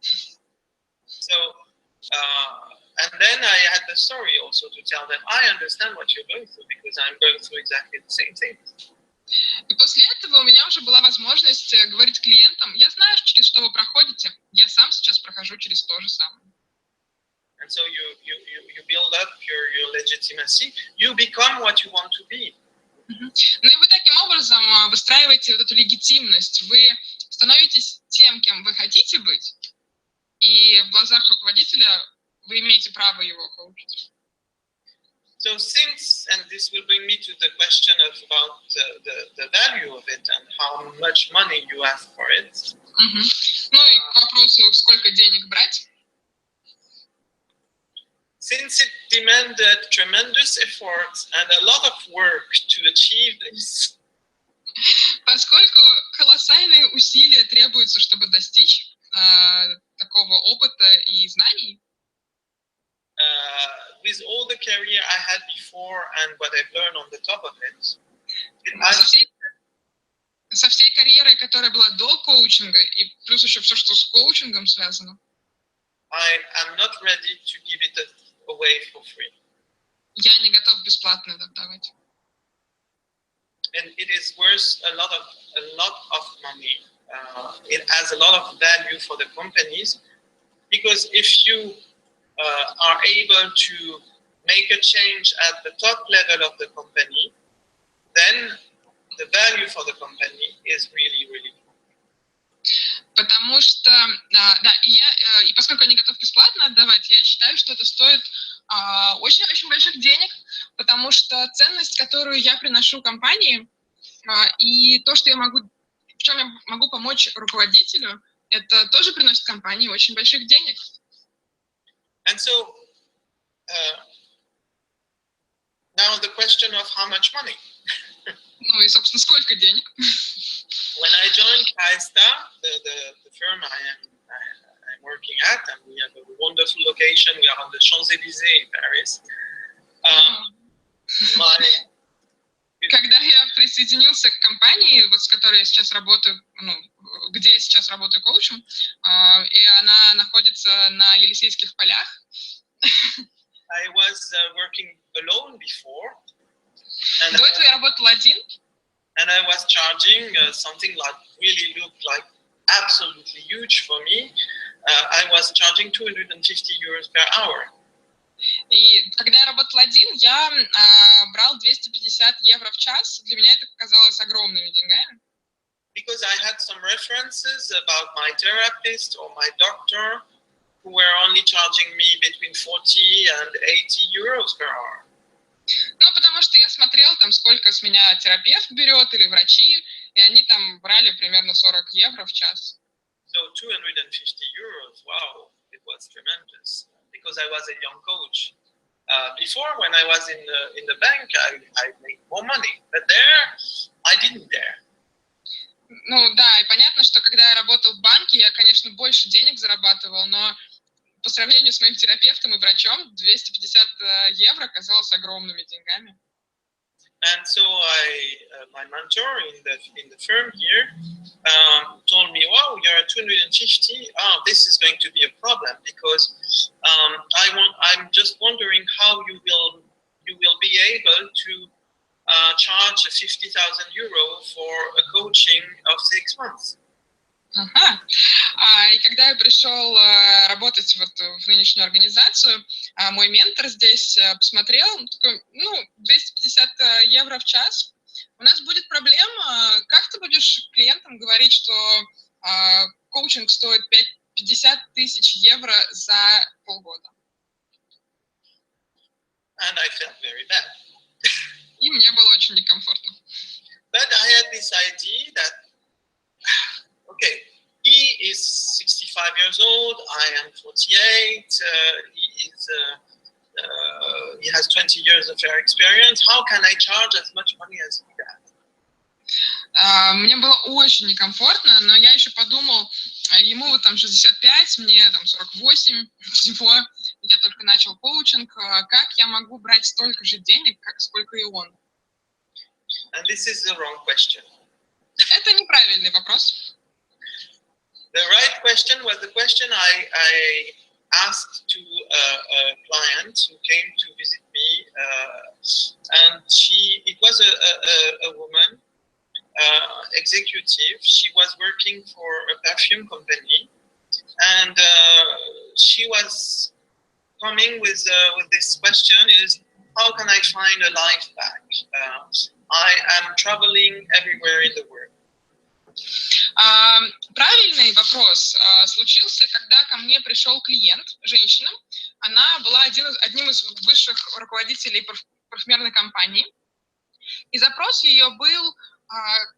So, and then I had the story also to tell them, I understand what you're going through because I'm going through exactly the same thing. И после этого у меня уже была возможность говорить клиентам, я знаю, через что вы проходите, я сам сейчас прохожу через то же самое. And so you build up your legitimacy, you become what you want to be. Ну и вы таким образом выстраиваете вот эту легитимность, вы становитесь тем, кем вы хотите быть, и в глазах руководителя вы имеете право его коучить. So since, and this will bring me to the question about the value of it and how much money you ask for it. Ну и к вопросу, сколько денег брать. Since it demanded tremendous effort and a lot of work to achieve this. Поскольку колоссальные усилия требуются, чтобы достичь такого опыта и знаний. With all the career I had before and what I've learned on the top of it. Со всей карьерой, которая была до коучинга, и плюс еще все, что с коучингом связано. I am not ready to give it away for free. Я не готов бесплатно это давать. And it is worth a lot of money. It has a lot of value for the companies because if you are able to make a change at the top level of the company, then the value for the company is really, really. Потому что, да, и поскольку я не готов бесплатно отдавать, я считаю, что это стоит очень-очень больших денег, потому что ценность, которую я приношу компании, и то, что я могу, в чем я могу помочь руководителю, это тоже приносит компании очень больших денег. And so, now the question of how much money. Ну и, собственно, сколько денег? When I joined Kaista, the firm I'm working at, and we have a wonderful location, we are on the Champs-Élysées in Paris. Когда я присоединился к компании, вот с которой я сейчас работаю, ну, где я сейчас работаю коучем, и она находится на Елисейских полях. I was working alone before. До этого я работал один. And I was charging something like really looked like absolutely huge for me, I was charging 250 euros per hour. И когда я работал один, я брал 250 евро в час. Для меня это казалось огромными деньгами. Because I had some references about my therapist or my doctor who were only charging me between 40 and 80 euros per hour. Ну, потому что я смотрел, там, сколько с меня терапевт берет или врачи, и они там брали примерно 40 евро в час. So 250 euros, wow, it was tremendous because I was a young coach. Before, when I was in the bank, I made more money, but there, I didn't dare. Ну, да, и понятно, что когда я работал в банке, я, конечно, больше денег зарабатывал, но по сравнению с моим терапевтом и врачом 250 евро казалось огромными деньгами. And so my mentor in the firm here told me, "Wow, you're at 250. Oh, this is going to be a problem because I'm just wondering how you will be able to charge 50,000 euro for a coaching of 6 months." Ага. И когда я пришел работать вот в нынешнюю организацию, мой ментор здесь посмотрел, такой, 250 евро в час. У нас будет проблема, как ты будешь клиентам говорить, что коучинг стоит 50 тысяч евро за полгода? And I felt very bad. И мне было очень некомфортно. But I had this idea that, okay, he is 65 years old, I am 48, he has 20 years of experience, how can I charge as much money as he does? Мне было очень некомфортно, но я еще подумал, ему вот там 65, мне там 48 всего, я только начал коучинг, как я могу брать столько же денег, сколько и он? And this is the wrong question. Это неправильный вопрос. The right question was the question I asked to a client who came to visit me, and it was a woman, executive. She was working for a perfume company, and she was coming with this question: is how can I find a life back? I am traveling everywhere in the world. Правильный вопрос случился, когда ко мне пришел клиент, женщина. Она была одним из высших руководителей парфюмерной компании. И запрос ее был,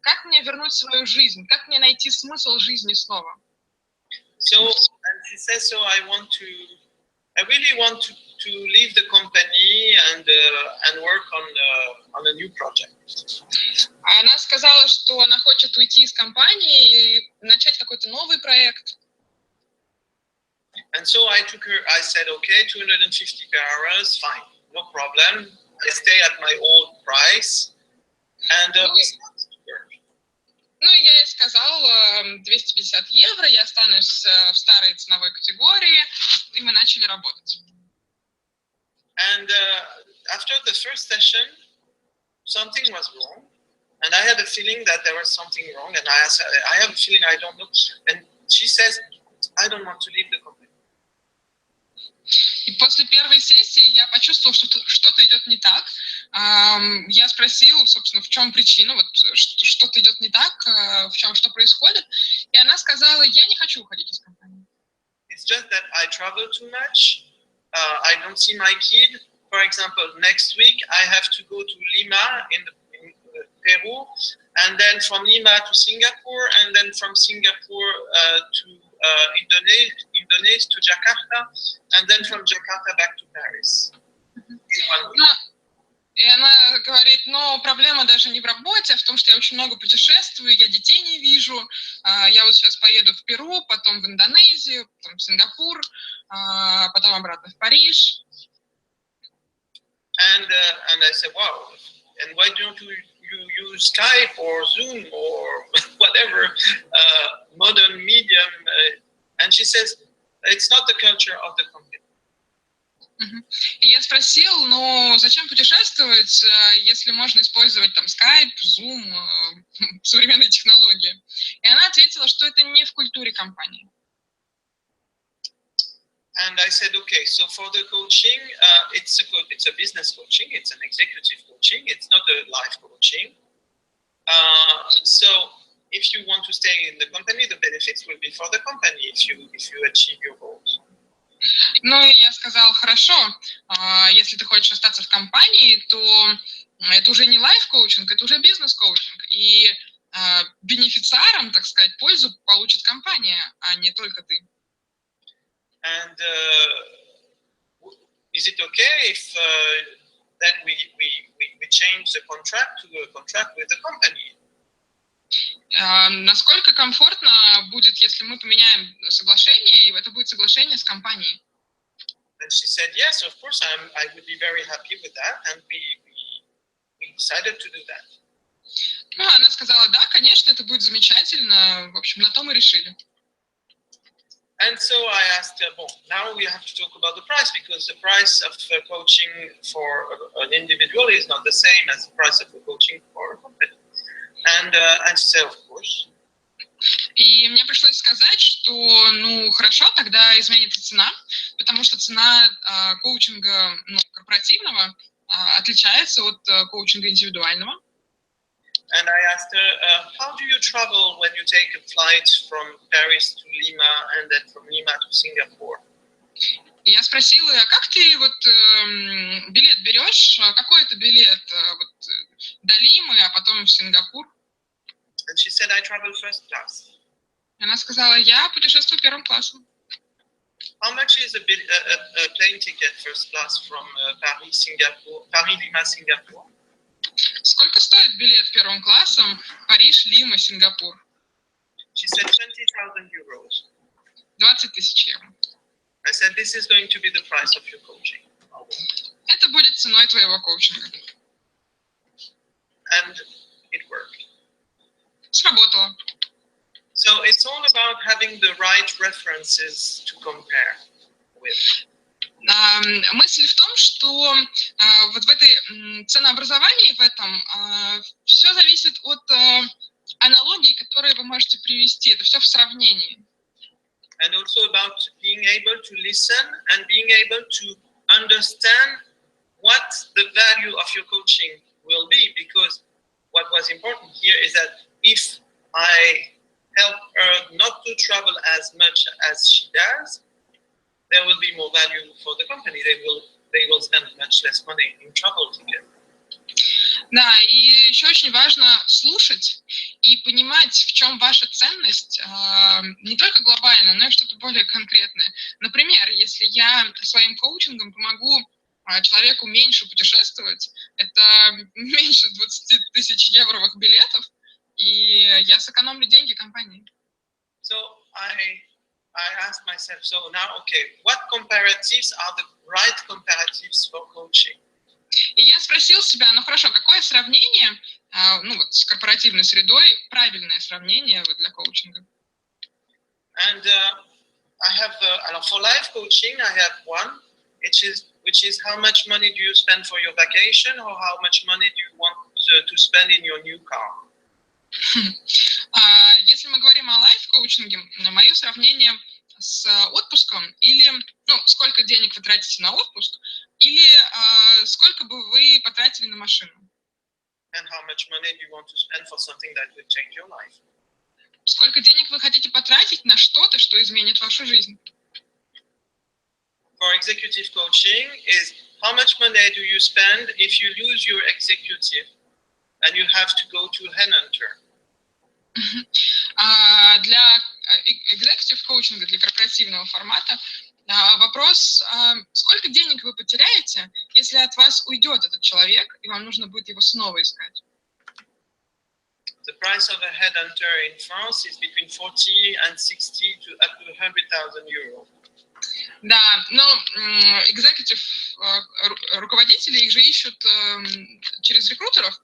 как мне вернуть свою жизнь, как мне найти смысл жизни снова. So, and she says, so I really want to leave the company and work on a new project. Она сказала, что она хочет уйти из компании и начать какой-то новый проект. And so I said, okay, 250 per hour, fine, no problem. I stay at my old price, and we started to work. Ну, и я ей сказал, 250 евро, я останусь в старой ценовой категории, и мы начали работать. And after the first session, something was wrong, and I had a feeling that there was something wrong, and I said, I have a feeling I don't know, and she says, I don't want to leave the company. И после первой сессии я почувствовал, что что-то идет не так. Я спросил, собственно, в чем причина, вот что-то идет не так, что происходит. И она сказала, я не хочу уходить из компании. It's just that I travel too much. I don't see my kid. For example, next week I have to go to Lima in Peru, and then from Lima to Singapore, and then from Singapore to Indonesia to Jakarta, and then from Jakarta back to Paris. И она говорит, проблема даже не в работе, а в том, что я очень много путешествую, я детей не вижу. Я вот сейчас поеду в Перу, потом в Индонезию, потом в Сингапур, потом обратно в Париж. And I said, wow, and why don't you use Skype or Zoom or whatever modern medium? And she says, it's not the culture of the company. И я спросил, зачем путешествовать, если можно использовать там Skype, Zoom, современные технологии? И она ответила, что это не в культуре компании. And I said, okay, so for the coaching, it's a business coaching, it's an executive coaching, it's not a life coaching. So if you want to stay in the company, the benefits will be for the company if you achieve your goals. Ну, и я сказала, хорошо, если ты хочешь остаться в компании, то это уже не лайф-коучинг, это уже бизнес-коучинг. И бенефициаром, так сказать, пользу получит компания, а не только ты. And is it okay if then we change the contract to a contract with the company? Насколько комфортно будет, если мы поменяем соглашение, и это будет соглашение с компанией? And she said, yes, of course, I would be very happy with that, and we decided to do that. Ну, она сказала, да, конечно, это будет замечательно. В общем, на то мы решили. And so I asked her, well, now we have to talk about the price, because the price of coaching for an individual is not the same as the price of coaching for a company. And she said, of course. И мне пришлось сказать, что, ну, хорошо, тогда изменится цена, потому что цена коучинга корпоративного отличается от коучинга индивидуального. And I asked her, how do you travel when you take a flight from Paris to Lima and then from Lima to Singapore? И я спросила, как ты вот билет берешь, какой это билет вот, до Лимы, а потом в Сингапур? And she said, I travel first class. Она сказала, я путешествую первым классом. How much is a plane ticket first class from Paris, Lima, Singapore? Сколько стоит билет первым классом Париж, Лима, Сингапур? She said 20,000 euros. 20 тысяч евро. I said, this is going to be the price of your coaching. Это будет ценой твоего коучинга. And it worked. Сработало. So it's all about having the right references to compare with. Мысль в том, что вот в этой ценообразовании, в этом, все зависит от аналогий, которые вы можете привести. Это все в сравнении. And also about being able to listen and being able to understand what the value of your coaching will be. Because what was important here is that if I help her not to travel as much as she does, there will be more value for the company. They will spend much less money in travel together. Да, и еще очень важно слушать и понимать, в чем ваша ценность, не только глобально, но и что-то более конкретное. Например, если я своим коучингом помогу человеку меньше путешествовать, это меньше 20 тысяч евровых билетов, и я сэкономлю деньги компании. So I asked myself, so now, okay, what comparatives are the right comparatives for coaching? И я спросил себя, ну хорошо, какое сравнение, ну вот с корпоративной средой, правильное сравнение вот для коучинга? And I have, for life coaching, I have one, which is how much money do you spend for your vacation, or how much money do you want to spend in your new car? Если мы говорим о лайф-коучинге, мое сравнение с отпуском, или сколько денег вы тратите на отпуск, или сколько бы вы потратили на машину. And how much money do you want to spend for something that will change your life? Сколько денег вы хотите потратить на что-то, что изменит вашу жизнь? For executive coaching is how much money do you spend if you lose your executive and you have to go to a headhunter? Для executive-коучинга, для корпоративного формата, вопрос, сколько денег вы потеряете, если от вас уйдет этот человек, и вам нужно будет его снова искать? The price of a headhunter in France is between 40 and 60 to up to 100,000 euros. Да, но executive руководители их же ищут через рекрутеров.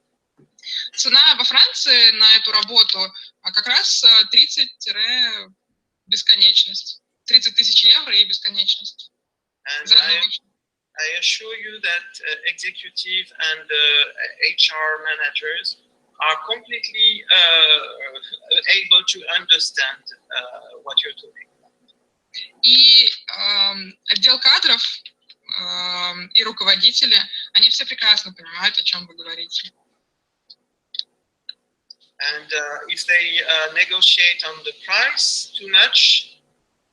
Цена во Франции на эту работу как раз 30-бесконечность. 30 тысяч евро и бесконечность. And I assure you that executive and HR managers are completely able to understand what you're talking about. И отдел кадров и руководители, они все прекрасно понимают, о чем вы говорите. And if they negotiate on the price too much,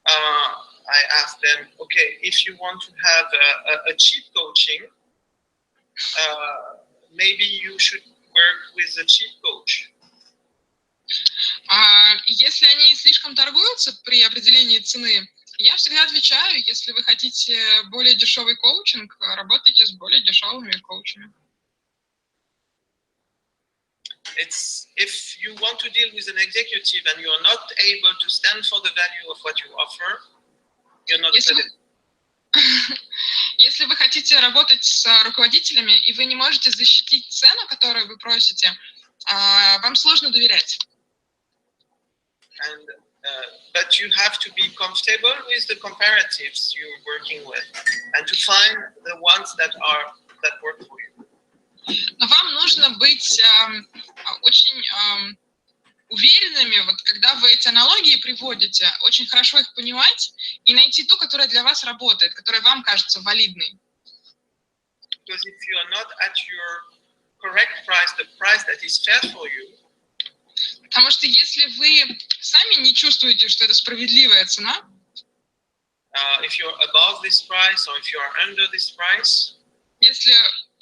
I ask them, okay, if you want to have a cheap coaching, maybe you should work with a cheap coach. Если они слишком торгуются при определении цены, я всегда отвечаю, если вы хотите более дешевый коучинг, работайте с более дешевыми коучами. It's if you want to deal with an executive and you are not able to stand for the value of what you offer, you're not credible. Если вы хотите работать с руководителями, и вы не можете защитить цену, которую вы просите, вам сложно доверять. And but you have to be comfortable with the comparatives you're working with, and to find the ones that work for you. Но вам нужно быть очень уверенными, вот когда вы эти аналогии приводите, очень хорошо их понимать и найти ту, которая для вас работает, которая вам кажется валидной. Because if you are not at your correct price, the price that is fair for you, потому что если вы сами не чувствуете, что это справедливая цена, if you're above this price or if you are under this price, если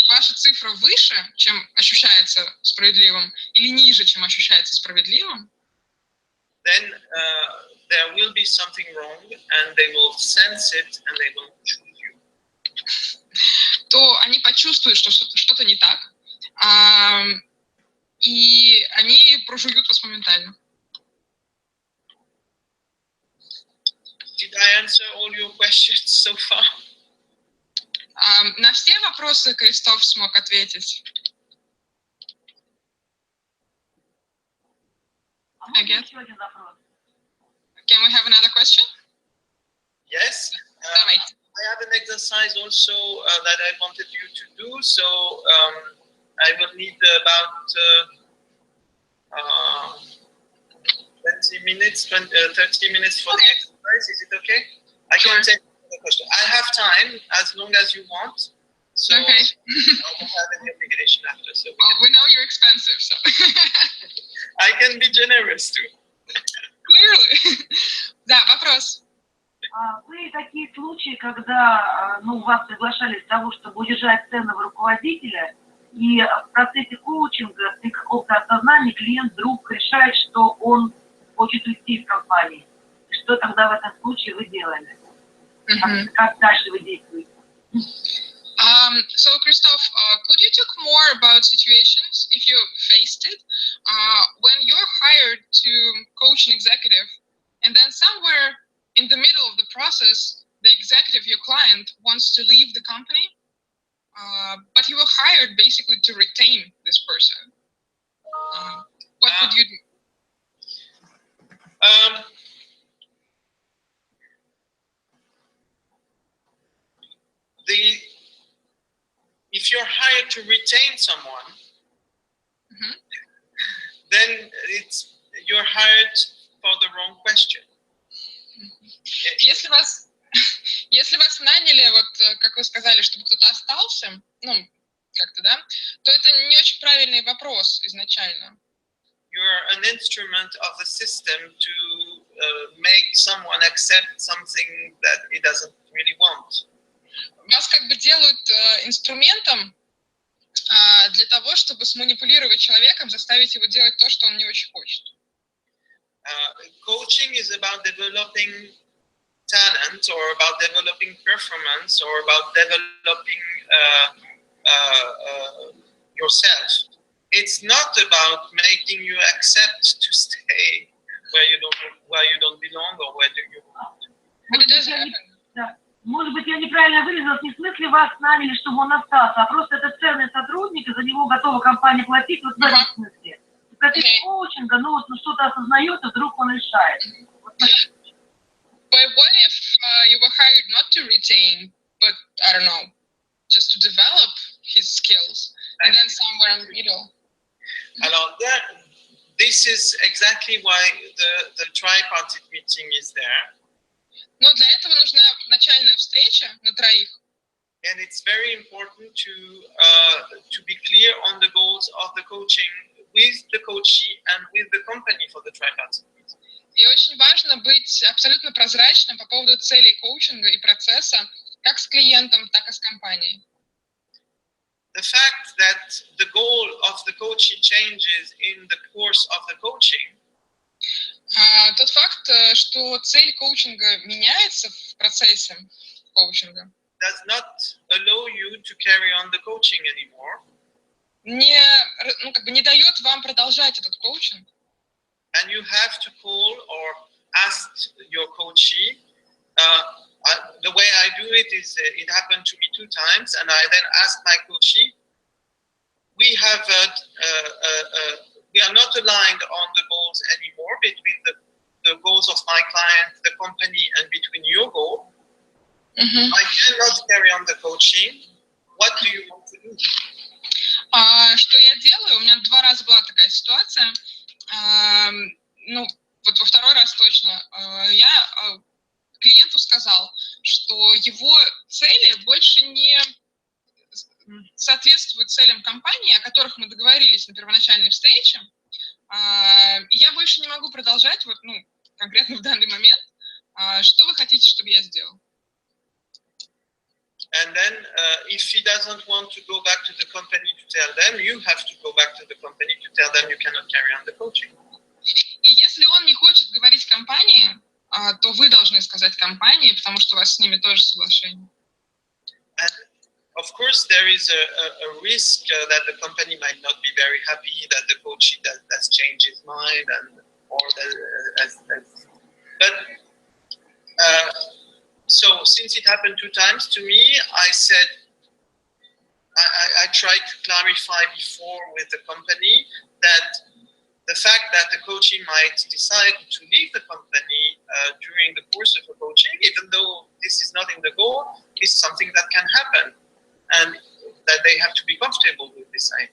ваша цифра выше, чем ощущается справедливым, или ниже, чем ощущается справедливым, then there will be something wrong, and they will sense it, and they will choose you. то они почувствуют, что что-то не так, и они прожуют вас моментально. Did I answer all your questions so far? На все вопросы Кристоф смог ответить. Еще один вопрос. Can we have another question? Yes. Давайте. I have an exercise also that I wanted you to do. So I will need about 30 minutes for the exercise. Is it okay? I can take the question. I have time as long as you want. So Okay. I don't have any obligation after. So We know you're expensive, so. I can be generous too. Clearly. Да, вопрос. Были такие случаи, когда вас приглашали для того, чтобы удержать цены в руководителя, и в процессе коучинга при каком-то осознании клиент вдруг решает, что он хочет уйти из компании. Что тогда в этом случае вы делали? Как дальше вы действуете? So, Christoph, could you talk more about situations, if you faced it, when you're hired to coach an executive, and then somewhere in the middle of the process, the executive, your client, wants to leave the company, but you were hired basically to retain this person. What would you do? If you're hired to retain someone, then you're hired for the wrong question. Если вас наняли, вот как вы сказали, чтобы кто-то остался, как-то, да, то это не очень правильный вопрос изначально. You're an instrument of the system to make someone accept something that he doesn't really want. Вас как бы делают инструментом для того, чтобы сманипулировать человеком, заставить его делать то, что он не очень хочет. Coaching is about developing talent, or about developing performance, or about developing yourself. It's not about making you accept to stay where you don't belong or where you want. But it doesn't happen. Может быть, я неправильно выразилась, не в смысле вас наняли, чтобы он остался, а просто это ценный сотрудник, и за него готова компания платить, вот в этом смысле. В процессе коучинга, что-то осознает, и вдруг он решает. But what if you were hired not to retain, but, I don't know, just to develop his skills, and then somewhere in the middle? Alors, this is exactly why the tripartite meeting is there. Но для этого нужна начальная встреча на троих. And it's very important to be clear on the goals of the coaching with the coachee and with the company for the tripartite. И очень важно быть абсолютно прозрачным по поводу целей коучинга и процесса, как с клиентом, так и с компанией. The fact that the goal of the coaching changes in the course of the coaching Тот факт, что цель коучинга меняется в процессе коучинга, does not allow you to carry on the coaching anymore. не дает вам продолжать этот коучинг. And you have to call or ask your coachee. The way I do it is it happened to me 2 times, and I then asked my coachee. We are not aligned on the goals anymore between the goals of my client, the company, and between your goal. I cannot carry on the coaching. What do you want to do? Что я делаю? У меня 2 раза была такая ситуация. Вот во второй раз точно. Я клиенту сказал, что его цели больше не соответствуют целям компании, о которых мы договорились на первоначальной встрече. Я больше не могу продолжать, конкретно в данный момент. Что вы хотите, чтобы я сделал? And then, if he doesn't want to go back to the company to tell them, you have to go back to the company to tell them you cannot carry on the coaching. И если он не хочет говорить компании, то вы должны сказать компании, потому что у вас с ними тоже соглашение. And of course, there is a risk that the company might not be very happy that the coach has changed his mind, so since it happened 2 times to me, I said I tried to clarify before with the company that the fact that the coachee might decide to leave the company during the course of a coaching, even though this is not in the goal, is something that can happen, and that they have to be comfortable with this idea.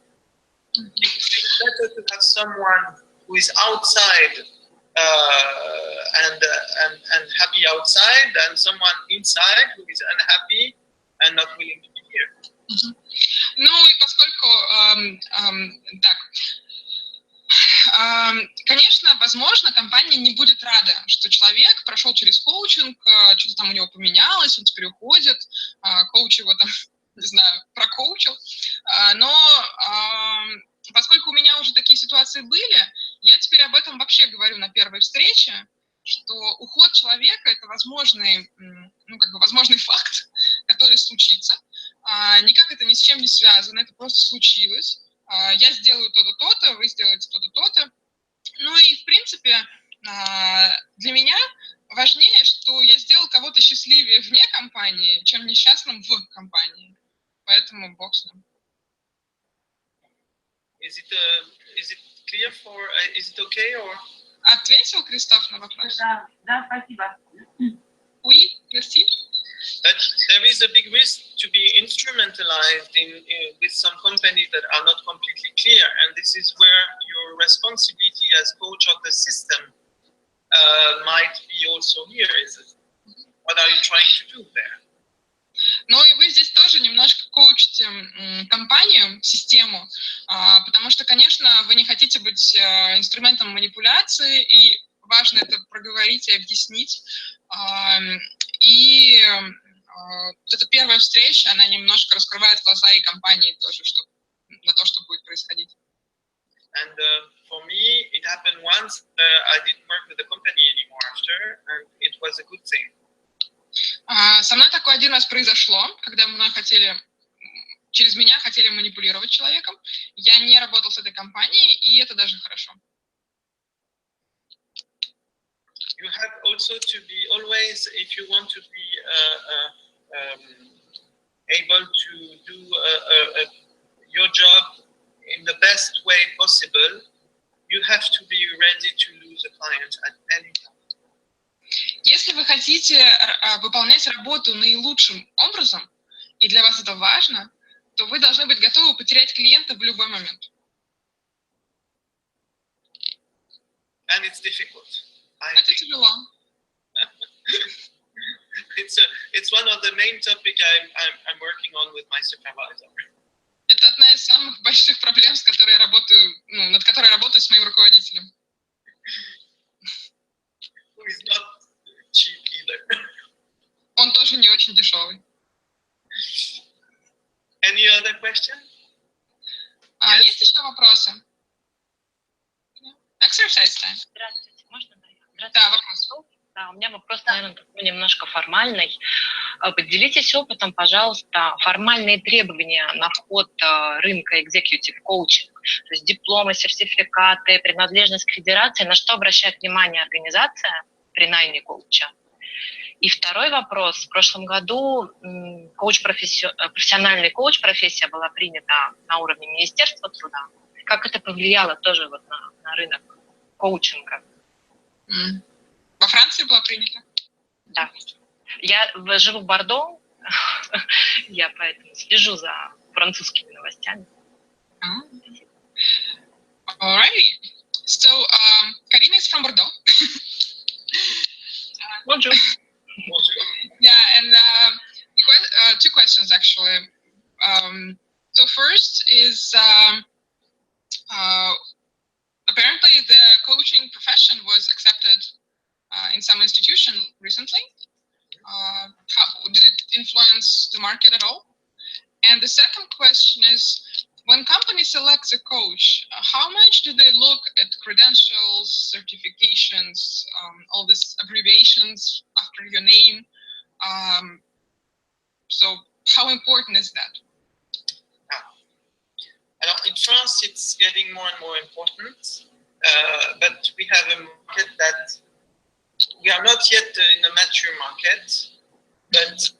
It's better to have someone who is outside and happy outside than someone inside who is unhappy and not willing to be here. Ну и поскольку конечно, возможно, компания не будет рада, что человек прошел через коучинг, что-то там у него поменялось, он теперь уходит, коуч его там, не знаю, прокоучил. Но поскольку у меня уже такие ситуации были, я теперь об этом вообще говорю на первой встрече, что уход человека – это возможный факт, который случится. Никак это ни с чем не связано, это просто случилось. Я сделаю то-то, то-то, вы сделаете то-то, то-то. Ну и, в принципе, для меня важнее, что я сделал кого-то счастливее вне компании, чем несчастным в компании. Поэтому бог с ним. Is it clear for? Is it okay or? Ответил Кристоф на вопрос? Да, спасибо. Oui, merci. But there is a big risk to be instrumentalized with some companies that are not completely clear, and this is where your responsibility as coach of the system might be also here. What are you trying to do there? Ну и вы здесь тоже немножко коучите компанию, систему, потому что, конечно, вы не хотите быть инструментом манипуляции, и важно это проговорить и объяснить. И вот эта первая встреча, она немножко раскрывает глаза и компании тоже на то, что будет происходить. And for me, it happened once. I didn't work with the company anymore after, and it was a good thing. Со мной такое один раз произошло, когда через меня хотели манипулировать человеком. Я не работал с этой компанией, и это даже хорошо. You have also to be always, if you want to be able to do your job in the best way possible, you have to be ready to lose a client at any time. Если вы хотите выполнять работу наилучшим образом, и для вас это важно, то вы должны быть готовы потерять клиента в любой момент. And it's difficult. Это тяжело. It's one of the main topic I'm working on with my supervisor. Это одна из самых больших проблем, с которой я работаю, над которой работаю с моим руководителем. Who is not cheap either. Он тоже не очень дешевый. Any other question? Yes. Есть еще вопросы? Exercise time. Здравствуйте, можно? Да, вопрос. Да, у меня вопрос, наверное, такой немножко формальный. Поделитесь опытом, пожалуйста, формальные требования на вход рынка executive-коучинг, то есть дипломы, сертификаты, принадлежность к федерации, на что обращает внимание организация при найме коуча. И второй вопрос. В прошлом году профессиональный коуч, профессия была принята на уровне Министерства труда. Как это повлияло тоже вот на рынок коучинга? Во Франции было принято? Да. Я живу в Бордо, я поэтому слежу за французскими новостями. Alrighty. So, Karina is from Bordeaux. Bonjour. Yeah, and two questions actually. So first is apparently the coaching profession was accepted in some institution recently. How did it influence the market at all? And the second question is, when companies select a coach, how much do they look at credentials, certifications, all these abbreviations after your name? So how important is that? In France, it's getting more and more important, but we have a market that we are not yet in a mature market, but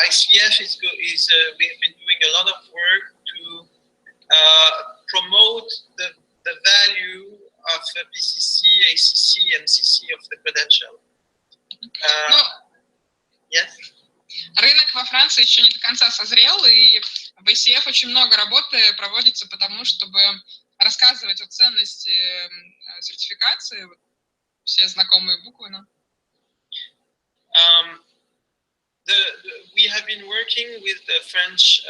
ICF we have been doing a lot of work to promote the value of BCC, ACC, MCC of the credential. Yes? Рынок во Франции еще не до конца созрел, и в ICF очень много работы проводится по тому, чтобы рассказывать о ценности сертификации, все знакомые буквы. We have been working with the French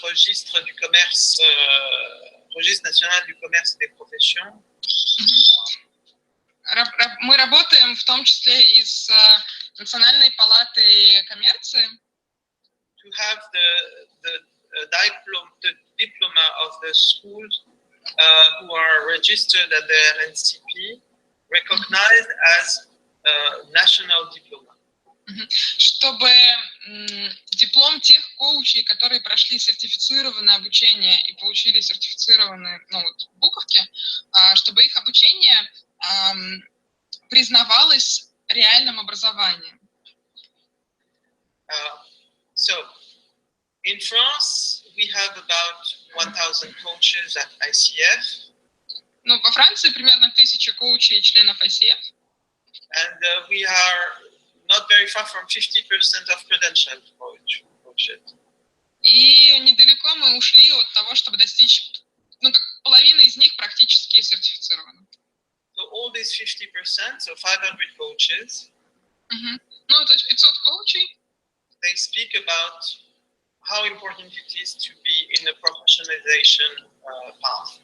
Registre du Commerce, Registre National du Commerce et des Professions. Мы работаем в том числе и с Национальной палатой коммерции. To have the diploma of the schools who are registered at the NCP recognized as national diploma. Чтобы диплом тех коучей, которые прошли сертифицированное обучение и получили сертифицированные буковки, чтобы их обучение признавалось реальным образованием. So, in France, we have about 1,000 coaches at ICF. Во Франции примерно 1000 коучей и членов ICF. And we are not very far from 50% of credentialed coaches. И недалеко мы ушли от того, чтобы достичь, половина из них практически сертифицирована. So all these 50%, so 500 coaches, то есть 500 коучей, they speak about how important it is to be in a professionalization path.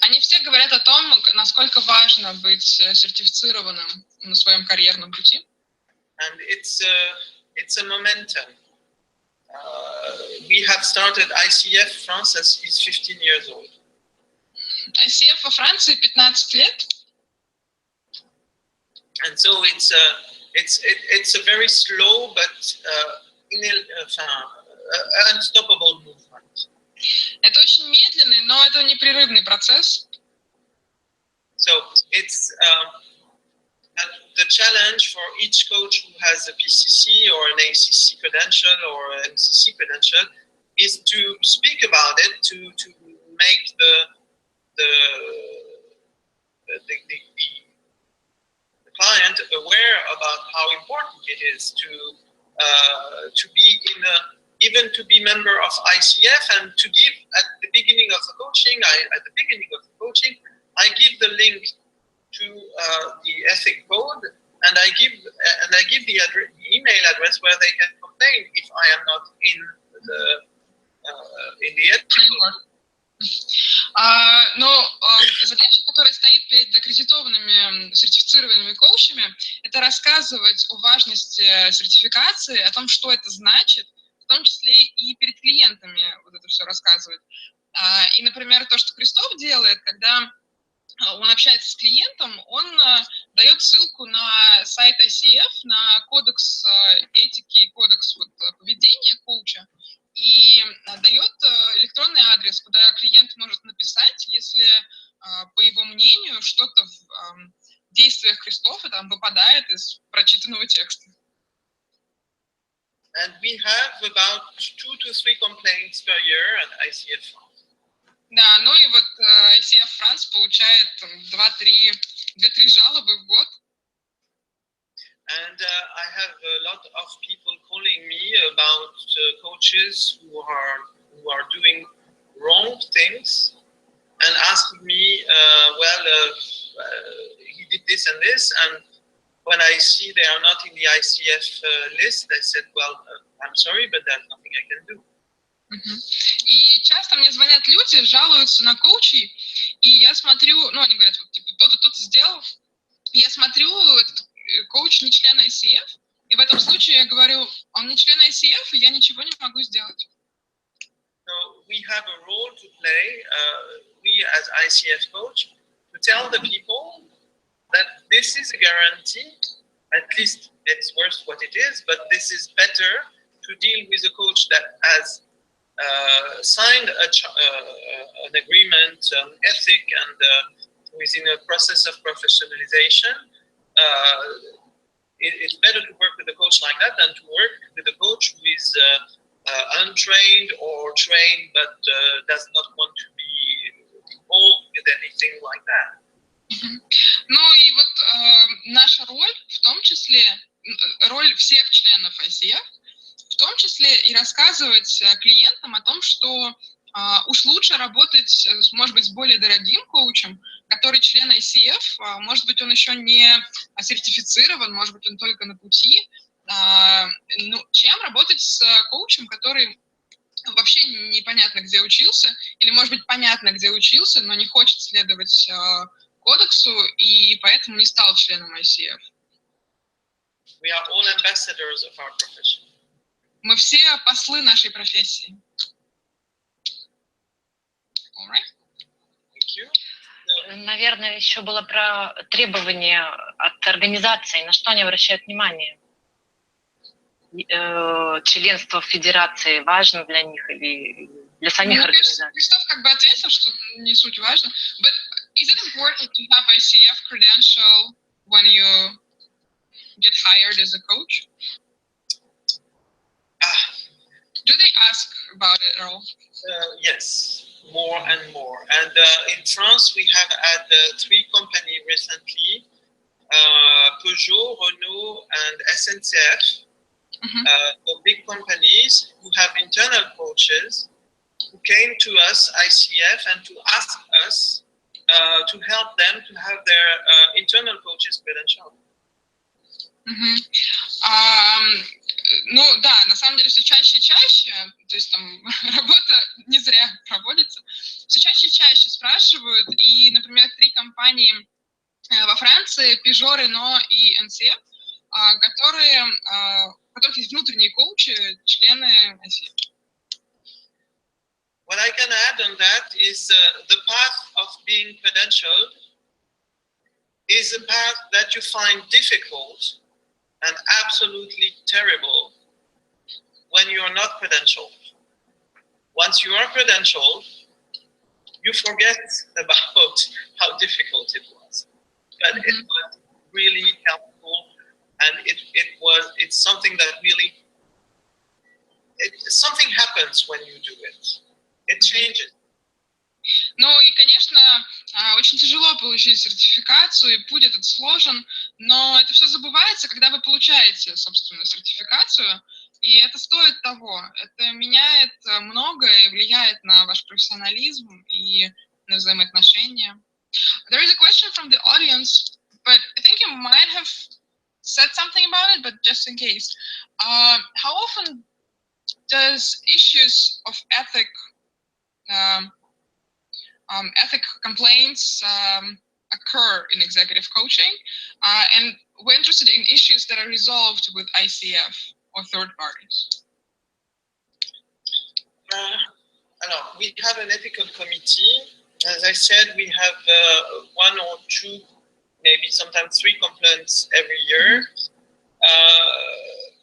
Они все говорят о том, насколько важно быть сертифицированным на своем карьерном пути. And it's a momentum. We have started ICF France as is 15 years old. ICF во Франции 15 лет. And so it's a very slow but unstoppable movement. Это очень медленный, но это непрерывный процесс. So it's the challenge for each coach who has a PCC or an ACC credential or an MCC credential is to speak about it, to make the client aware about how important it is to be even to be member of ICF, and to give at the beginning of the coaching. I give the link to the ethic code, and I give the email address where they can complain if I am not in the ethical. Задача, которая стоит перед аккредитованными сертифицированными коучами, это рассказывать о важности сертификации, о том, что это значит, в том числе и перед клиентами вот это все рассказывать. И, например, то, что Кристоф делает, когда он общается с клиентом, он дает ссылку на сайт ICF, на кодекс этики, кодекс поведения коуча, и дает электронный адрес, куда клиент может написать, если, по его мнению, что-то в действиях Кристофа там выпадает из прочитанного текста. And we have about 2 to 3 complaints per year at ICF France. Да, ну и вот ICF Франции получает 2-3 жалобы в год. And I have a lot of people calling me about coaches who are doing wrong things and asking me, he did this and this, and when I see they are not in the ICF list, I said, I'm sorry, but there's nothing I can do. И часто мне звонят люди, жалуются на коучей, и я смотрю, они говорят, то-то сделал, и я смотрю, этот коуч не член ICF, и в этом случае я говорю, он не член ICF, и я ничего не могу сделать. So we have a role to play, we as ICF coach, to tell the people that this is a guarantee, at least it's worth what it is, but this is better to deal with a coach that has signed an agreement, an ethic, and within a process of professionalization. It's better to work with a coach like that than to work with a coach who is untrained or trained but does not want to be involved with anything like that. Ну и вот наша роль, в том числе, роль всех членов ICF, в том числе и рассказывать клиентам о том, что уж лучше работать, может быть, с более дорогим коучем, который член ICF, может быть, он еще не сертифицирован, может быть, он только на пути, чем работать с коучем, который вообще непонятно, где учился, или, может быть, понятно, где учился, но не хочет следовать кодексу и поэтому не стал членом ICF. We are all ambassadors of our profession. Мы все послы нашей профессии. All right. Thank you. Наверное, еще было про требования от организации, на что они обращают внимание. Членство в федерации важно для них или для самих организаций? Кристоф как бы ответил, что не суть важно. But is it important to have ICF credential when you get hired as a coach? Do they ask about it at all? Yes, more and more. And in France, we have had 3 companies recently, Peugeot, Renault, and SNCF, the big companies who have internal coaches who came to us, ICF, and to ask us to help them to have their internal coaches credentialed. Ну да, на самом деле все чаще и чаще, то есть там работа не зря проводится, все чаще и чаще спрашивают, и, например, 3 компании во Франции, Peugeot, Renault и NCF, у которых есть внутренние коучи, члены ICF. What I can add on that is the path of being credentialed is a path that you find difficult and absolutely terrible when you are not credentialed. Once you are credentialed, you forget about how difficult it was. But it was really helpful, and it's something that really, something happens when you do it. It changes. Ну и, конечно, очень тяжело получить сертификацию, и путь этот сложен, но это все забывается, когда вы получаете, собственно, сертификацию, и это стоит того. Это меняет многое и влияет на ваш профессионализм и на взаимоотношения. There is a question from the audience, but I think you might have said something about it, but just in case. How often does issues of ethic complaints occur in executive coaching? And we're interested in issues that are resolved with ICF or third parties. We have an ethical committee. As I said, we have 1 or 2, maybe sometimes 3 complaints every year.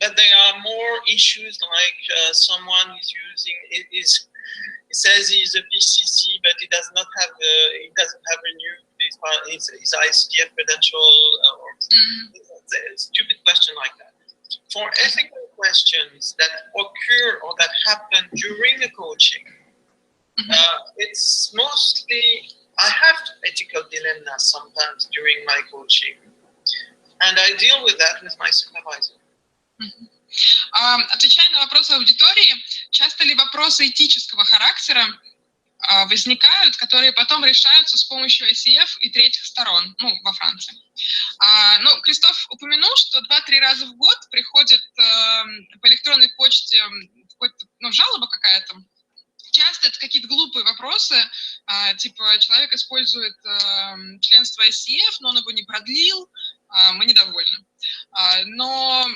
But there are more issues like someone is using it says he's a BCC, but he doesn't have renewed his ICF credential, or a stupid question like that. For ethical questions that occur or that happen during the coaching, it's mostly, I have ethical dilemmas sometimes during my coaching, and I deal with that with my supervisor. Отвечая на вопросы аудитории, часто ли вопросы этического характера возникают, которые потом решаются с помощью ICF и третьих сторон, во Франции. Кристоф упомянул, что 2-3 раза в год приходит по электронной почте жалоба какая-то. Часто это какие-то глупые вопросы, типа человек использует членство ICF, но он его не продлил, мы недовольны. Но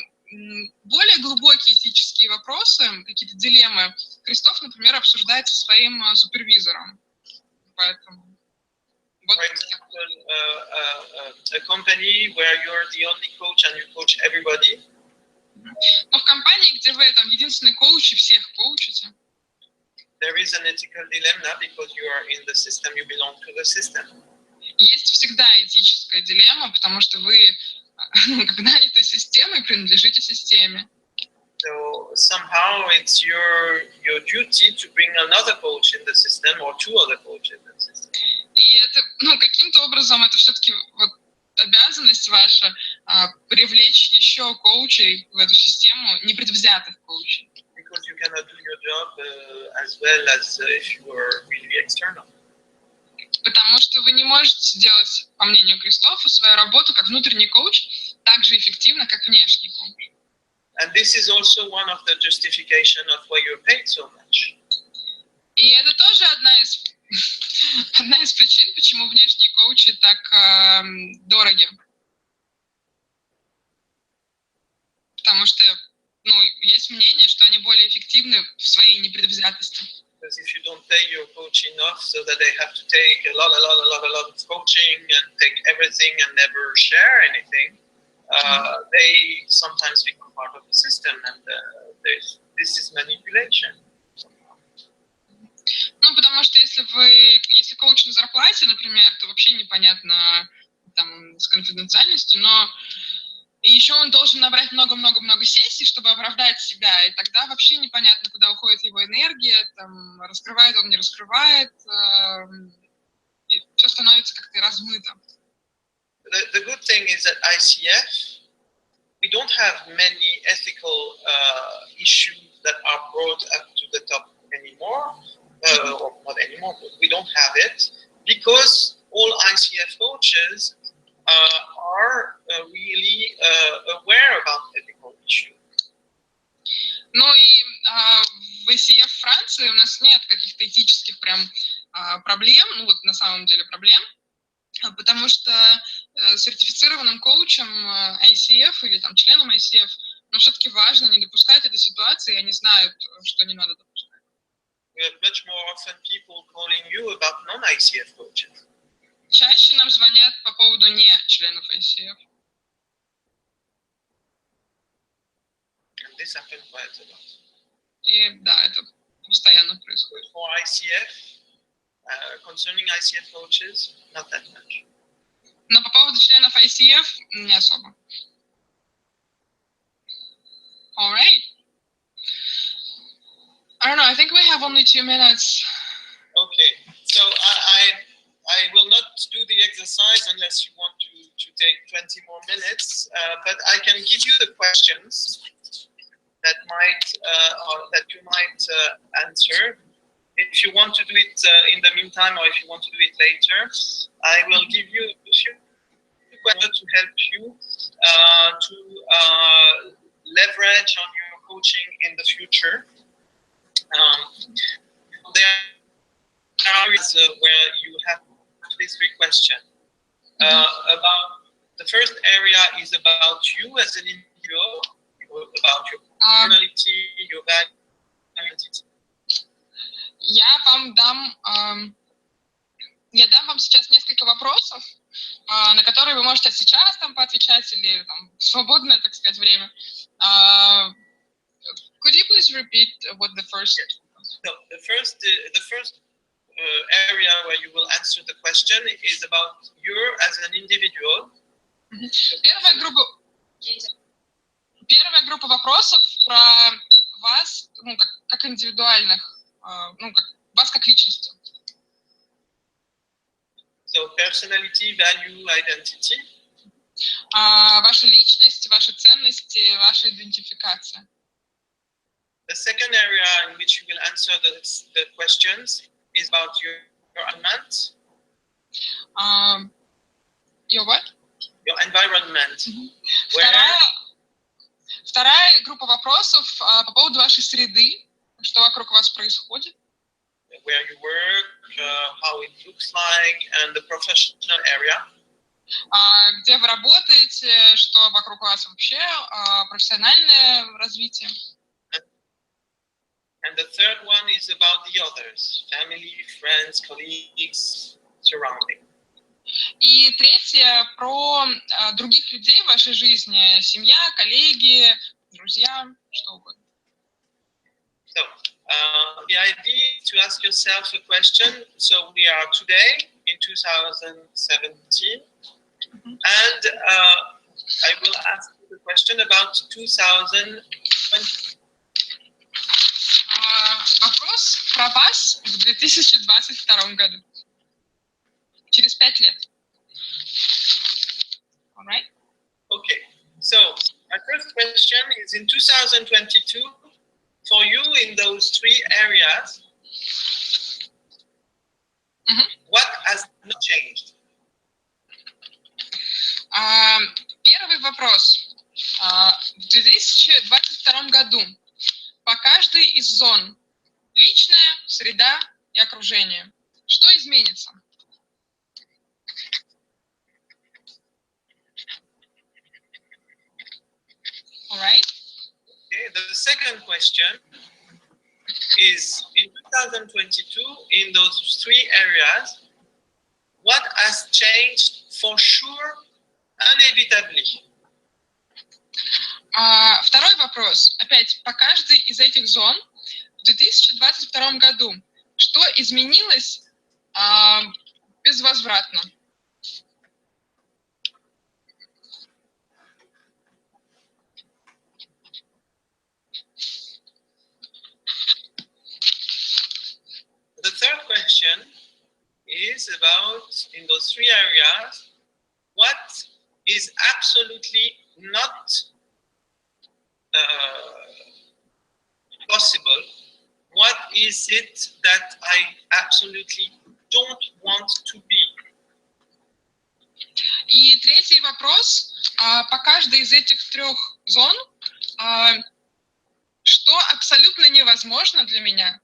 более глубокие этические вопросы, какие-то дилеммы, Кристоф, например, обсуждает со своим супервизором. Поэтому вот. For example, a company where you're the only coach and you coach everybody. Но в компании, где вы там единственный коуч и всех коучите, there is an ethical dilemma because you are in the system, you belong to the system. Есть всегда этическая дилемма, потому что вы наняты системой, принадлежите системе. So somehow it's your duty to bring another coach in the system or 2 other coaches in the system. И это, каким-то образом, это все-таки обязанность ваша привлечь еще коучей в эту систему, непредвзятых коучей. Because you cannot do your job as well as if you were really external. Потому что вы не можете сделать, по мнению Кристофа, свою работу как внутренний коуч так же эффективно, как внешний коуч. And this is also one of the justification of why you're paid so much. И это тоже одна из причин, почему внешние коучи так дороги. Потому что, есть мнение, что они более эффективны в своей непредвзятости. Because if you don't pay your coach enough so that they have to take a lot of coaching and take everything and never share anything, they sometimes become part of the system, and this is manipulation. Потому что если коуч на зарплате, например, то вообще непонятно там с конфиденциальностью, но еще он должен набрать много-много-много сессий, чтобы оправдать себя, и тогда вообще непонятно, куда уходит его энергия, там, раскрывает он, не раскрывает, и все становится как-то размыто. The good thing is that ICF, we don't have many ethical issues that are brought up to the top anymore, or not anymore, but we don't have it, because all ICF coaches are really aware about ethical issues. И в ICF Франции у нас нет каких-то этических прям проблем, на самом деле проблем, потому что сертифицированным коучам ICF или там членам ICF, все-таки важно не допускать этой ситуации, и они знают, что не надо допускать. We have much more often people calling you about non-ICF coaches. Чаще нам звонят по поводу не членов ICF. And this happens quite a lot. И да, это постоянно происходит. For ICF, concerning ICF coaches, not that much. Но по поводу членов ICF не особо. All right. I don't know, I think we have only 2 minutes. Okay, so I will not do the exercise unless you want to take 20 more minutes, but I can give you the questions that you might answer. If you want to do it in the meantime, or if you want to do it later, I will give you a few questions to help you to leverage on your coaching in the future. There are areas where you have these three questions. About the first area is about you as an individual, about your personality, your value, identity. Я дам вам сейчас несколько вопросов, на которые вы можете сейчас там поотвечать или там, в свободное, так сказать, время. Could you please repeat what the first? No, the first area where you will answer the question is about you as an individual. Первая группа вопросов про вас, ну, как индивидуальных, ну, как вас как личности. So personality, value, identity. Ваша личность, ваши ценности, ваша идентификация. The second area in which you will answer the questions is about your environment. Your what? Your environment. Вторая группа вопросов по поводу вашей среды, что вокруг вас происходит. Where you work, how it looks like, and the professional area. Где вы работаете, что вокруг вас вообще, профессиональное развитие. And the third one is about the others, family, friends, colleagues, surrounding. И третье про других людей в вашей жизни, семья, коллеги, друзья, что угодно. So, the idea is to ask yourself a question. So we are today in 2017, and I will ask you the question about 2020. Вопрос про вас в 2022 году. Через 5 лет. All right? Okay. So my first question is in 2022, for you in those three areas, what has not changed? Первый вопрос. В 2022 году по каждой из зон личная, среда и окружение. Что изменится? All right. Okay. The second question is in 2022, in those three areas, what has changed for sure, inevitably? Второй вопрос. Опять, по каждой из этих зон в 2022 году что изменилось безвозвратно? The third question is about, in those three areas, what is absolutely not possible? What is it that I absolutely don't want to be? И третий вопрос. По каждой из этих трех зон, что абсолютно невозможно для меня,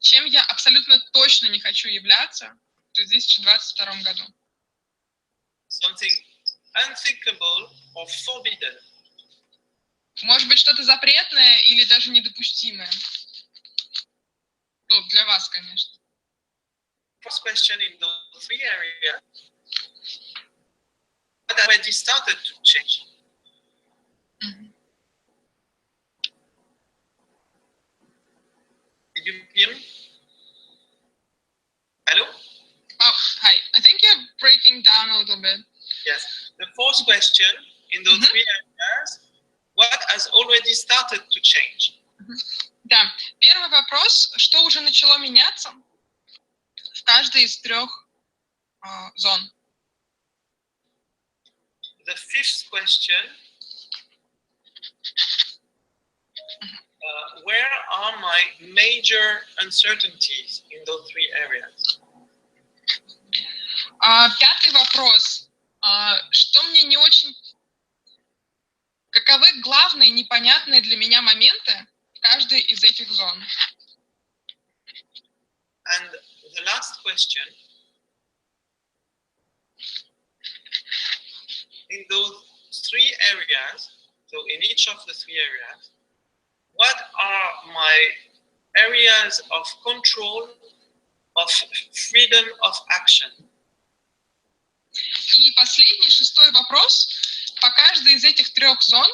чем я абсолютно точно не хочу являться в 2022 году? Something unthinkable or forbidden. Может быть, что-то запретное или даже недопустимое. Ну, для вас, конечно. First question in those three areas. What already started to change? Did you hear me? Hello? Oh, hi. I think you're breaking down a little bit. Yes. The fourth question in those three areas, what has already started to change? Да. Первый вопрос, что уже начало меняться в каждой из трех зон? The fifth question, where are my major uncertainties in those three areas? Пятый вопрос, что мне не очень каковы главные непонятные для меня моменты в каждой из этих зон? And the last question, in those 3 areas, so in each of the 3 areas, what are my areas of control, of freedom of action? И последний, 6-й вопрос. По каждой из этих 3 зон,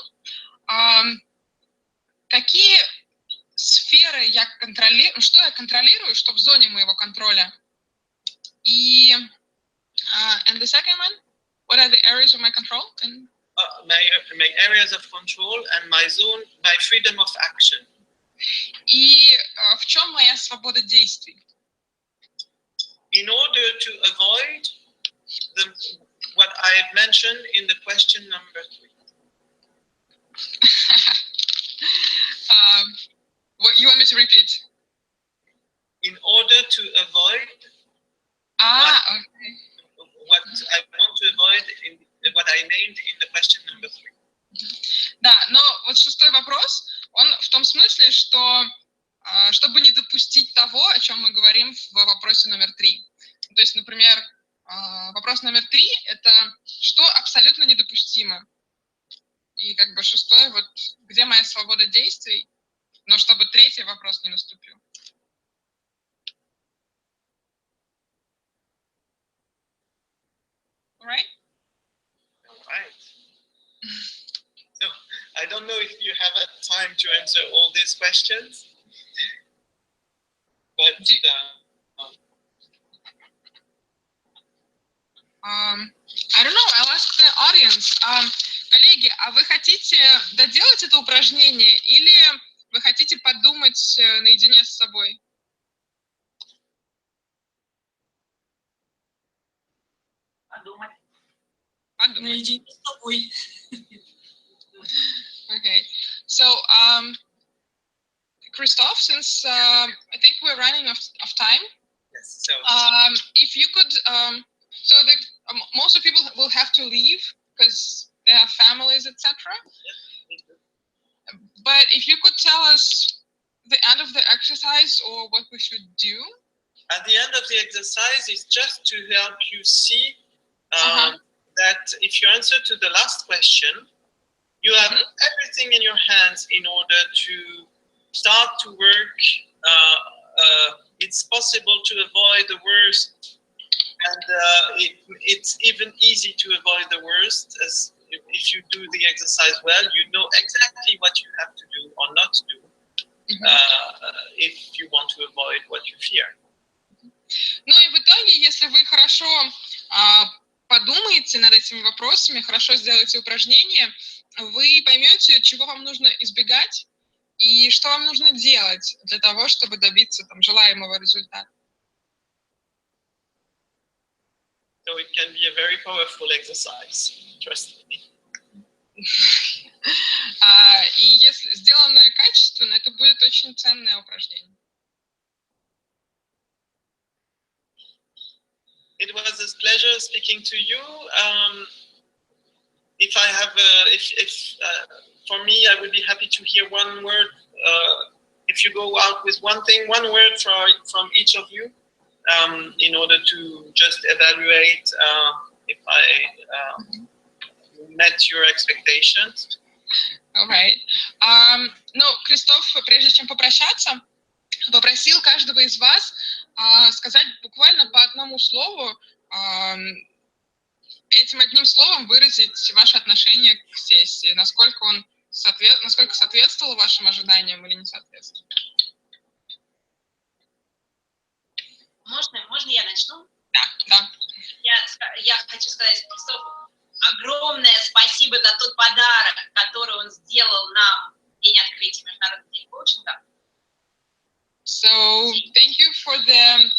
какие сферы я контролирую, что я контролирую, что в зоне моего контроля? И and the second one, what are the areas of my control? And My areas of control and my zone, my freedom of action. И в чем моя свобода действий? In order to avoid what I mentioned in the question number 3. What you want me to repeat? In order to avoid Okay. what I want to avoid in what I named in the question number 3. Да, но вот 6-й вопрос, он в том смысле, что чтобы не допустить того, о чем мы говорим в вопросе номер 3. То есть, например, вопрос номер 3 – это что абсолютно недопустимо. И как бы 6-й, вот где моя свобода действий, но чтобы 3-й вопрос не наступил. Right? Right. So I don't know if you have time to answer all these questions, but I don't know, I'll ask the audience. Коллеги, а вы хотите доделать это упражнение или вы хотите подумать наедине с собой? Подумать. Наедине с тобой. Okay. So, Christoph, since I think we're running out of time, yes, so if you could, so most of people will have to leave because they have families, etc. But if you could tell us the end of the exercise or what we should do. At the end of the exercise is just to help you see that if you answer to the last question, you have everything in your hands in order to start to work. It's possible to avoid the worst, and it's even easy to avoid the worst. As if you do the exercise well, you know exactly what you have to do or not to do if you want to avoid what you fear. Ну и в итоге, если вы хорошо подумаете над этими вопросами, хорошо сделаете упражнение, вы поймете, чего вам нужно избегать и что вам нужно делать для того, чтобы добиться там желаемого результата. So it can be a very powerful exercise, trust me. И если сделанное качественно, это будет очень ценное упражнение. It was a pleasure speaking to you. If I have, for me, I would be happy to hear one word. If you go out with one thing, one word from each of you, in order to just evaluate if I met your expectations. All right. Ну, Кристоф, прежде чем попрощаться, попросил каждого из вас сказать буквально по одному слову, этим одним словом выразить ваше отношение к сессии, насколько соответствовало вашим ожиданиям или не соответствовало. Можно я начну? Да. Я хочу сказать Кристофу огромное спасибо за тот подарок, который он сделал нам в день открытия Международного дня коучинга. So, thank you for the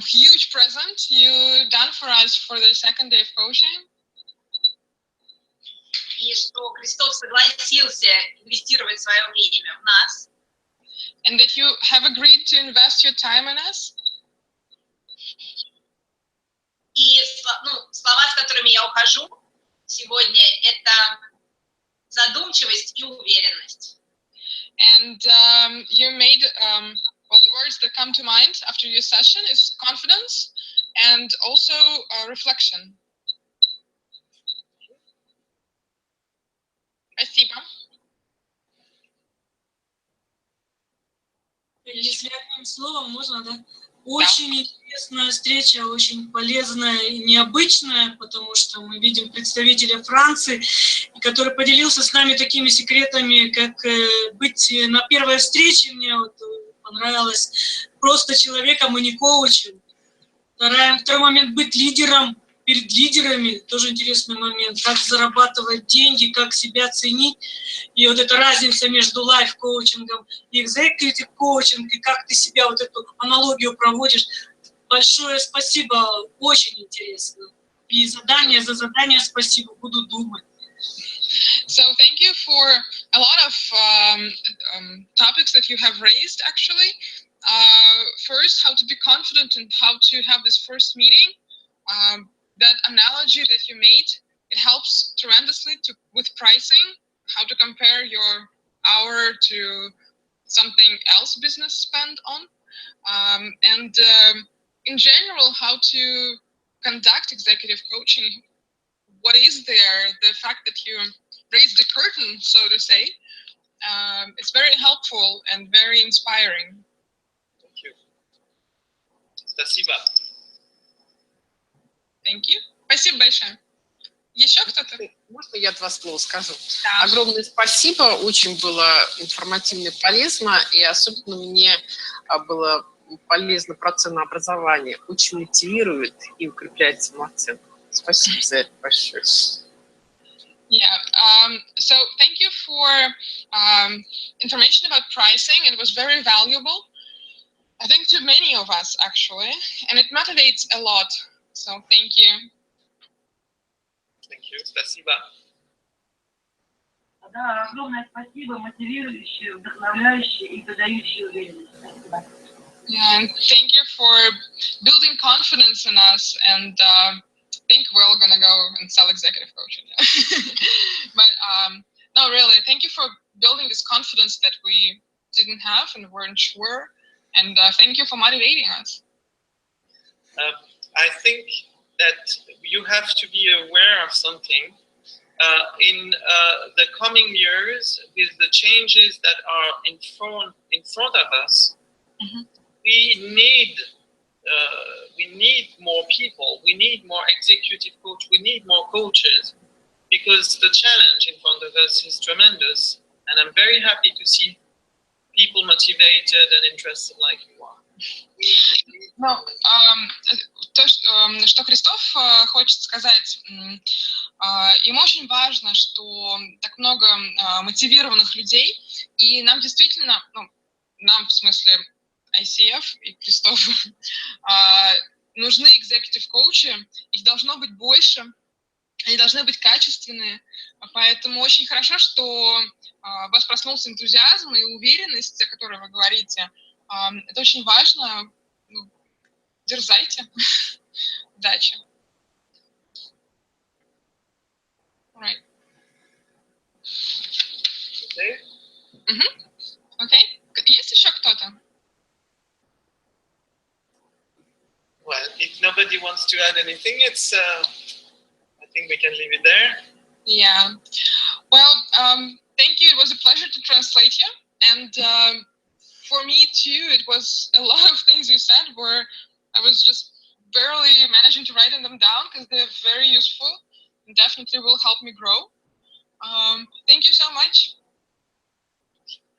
huge present you done for us for the second day of coaching. И что Кристоф согласился инвестировать свое время в нас. And that you have agreed to invest your time in us. И слова, с которыми я ухожу сегодня, это задумчивость и уверенность. And you made, well, the words that come to mind after your session is confidence and also reflection. Спасибо. Если одним словом можно, да? Очень интересная встреча, очень полезная и необычная, потому что мы видим представителя Франции, который поделился с нами такими секретами, как быть на первой встрече, мне вот понравилось, просто человеком, а не коучем. Второй момент, быть лидером перед лидерами, тоже интересный момент, как зарабатывать деньги, как себя ценить, и вот эта разница между лайф-коучингом и executive-коучингом, и как ты себя, вот эту аналогию проводишь. Большое спасибо, очень интересно. И задание за задание спасибо, буду думать. So thank you for a lot of topics that you have raised, actually. First, how to be confident and how to have this first meeting. That analogy that you made, it helps tremendously with pricing, how to compare your hour to something else business spend on. And in general, how to conduct executive coaching. What is there, the fact that you raised the curtain, so to say, it's very helpful and very inspiring. Thank you. Спасибо. Thank you. Спасибо большое. Еще кто-то? Можно я 2 слова скажу? Да. Огромное спасибо, очень было информативно и полезно, и особенно мне было полезно про ценообразование. Очень мотивирует и укрепляет самооценку. Спасибо за это большое. Yeah, so thank you for information about pricing. It was very valuable, I think, to many of us, actually, and it motivates a lot. So thank you. Thank you. Спасибо. Да, огромное спасибо, мотивирующее, вдохновляющее и додающее уверенность. Спасибо. Yeah, and thank you for building confidence in us, and I think we're all gonna go and sell executive coaching. But no, really, thank you for building this confidence that we didn't have and weren't sure, and thank you for motivating us. I think that you have to be aware of something. In the coming years, with the changes that are in front of us, we need more people. We need more executive coach. We need more coaches, because the challenge in front of us is tremendous. And I'm very happy to see people motivated and interested like you are. Ну, то, что Кристоф хочет сказать, им очень важно, что так много мотивированных людей, и нам действительно, ну, нам в смысле ICF и Кристофу, нужны executive-коучи, их должно быть больше, они должны быть качественные, поэтому очень хорошо, что у вас проснулся энтузиазм и уверенность, о которой вы говорите. Это очень важно. Ну, дерзайте. Удачи. Right. Окей. Есть еще кто-то? Well, if nobody wants to add anything, I think we can leave it there. Yeah. Well, thank you. It was a pleasure to translate you. And for me too, it was a lot of things you said where I was just barely managing to write them down, because they're very useful and definitely will help me grow. Thank you so much.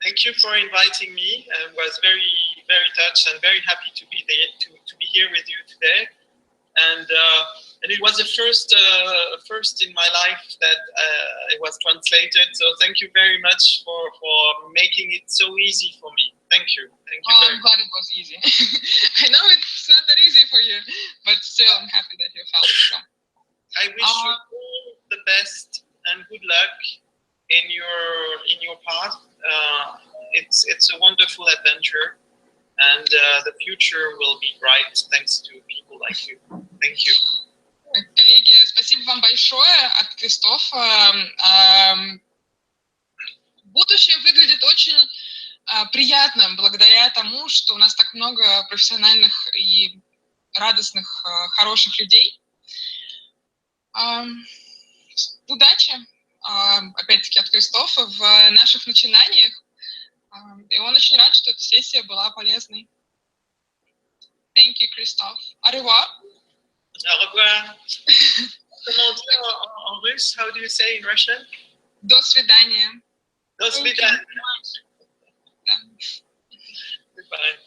Thank you for inviting me. I was very, very touched and very happy to be there, to be here with you today. And it was the first in my life that it was translated. So thank you very much for making it so easy for me. Thank you. Thank you. I'm glad it was easy. I know it's not that easy for you, but still I'm happy that you felt it. So. I wish you all the best and good luck in your path. It's a wonderful adventure, and the future will be bright thanks to people like you. Thank you. Коллеги, спасибо вам большое от Кристофа. будущее выглядит очень приятным благодаря тому, что у нас так много профессиональных и радостных, хороших людей. Удачи, опять-таки, от Кристофа в наших начинаниях. И он очень рад, что эта сессия была полезной. Thank you, Кристоф. Au revoir. Au revoir. Comment dire en russe? How do you say in Russian? До свидания. До свидания. Goodbye.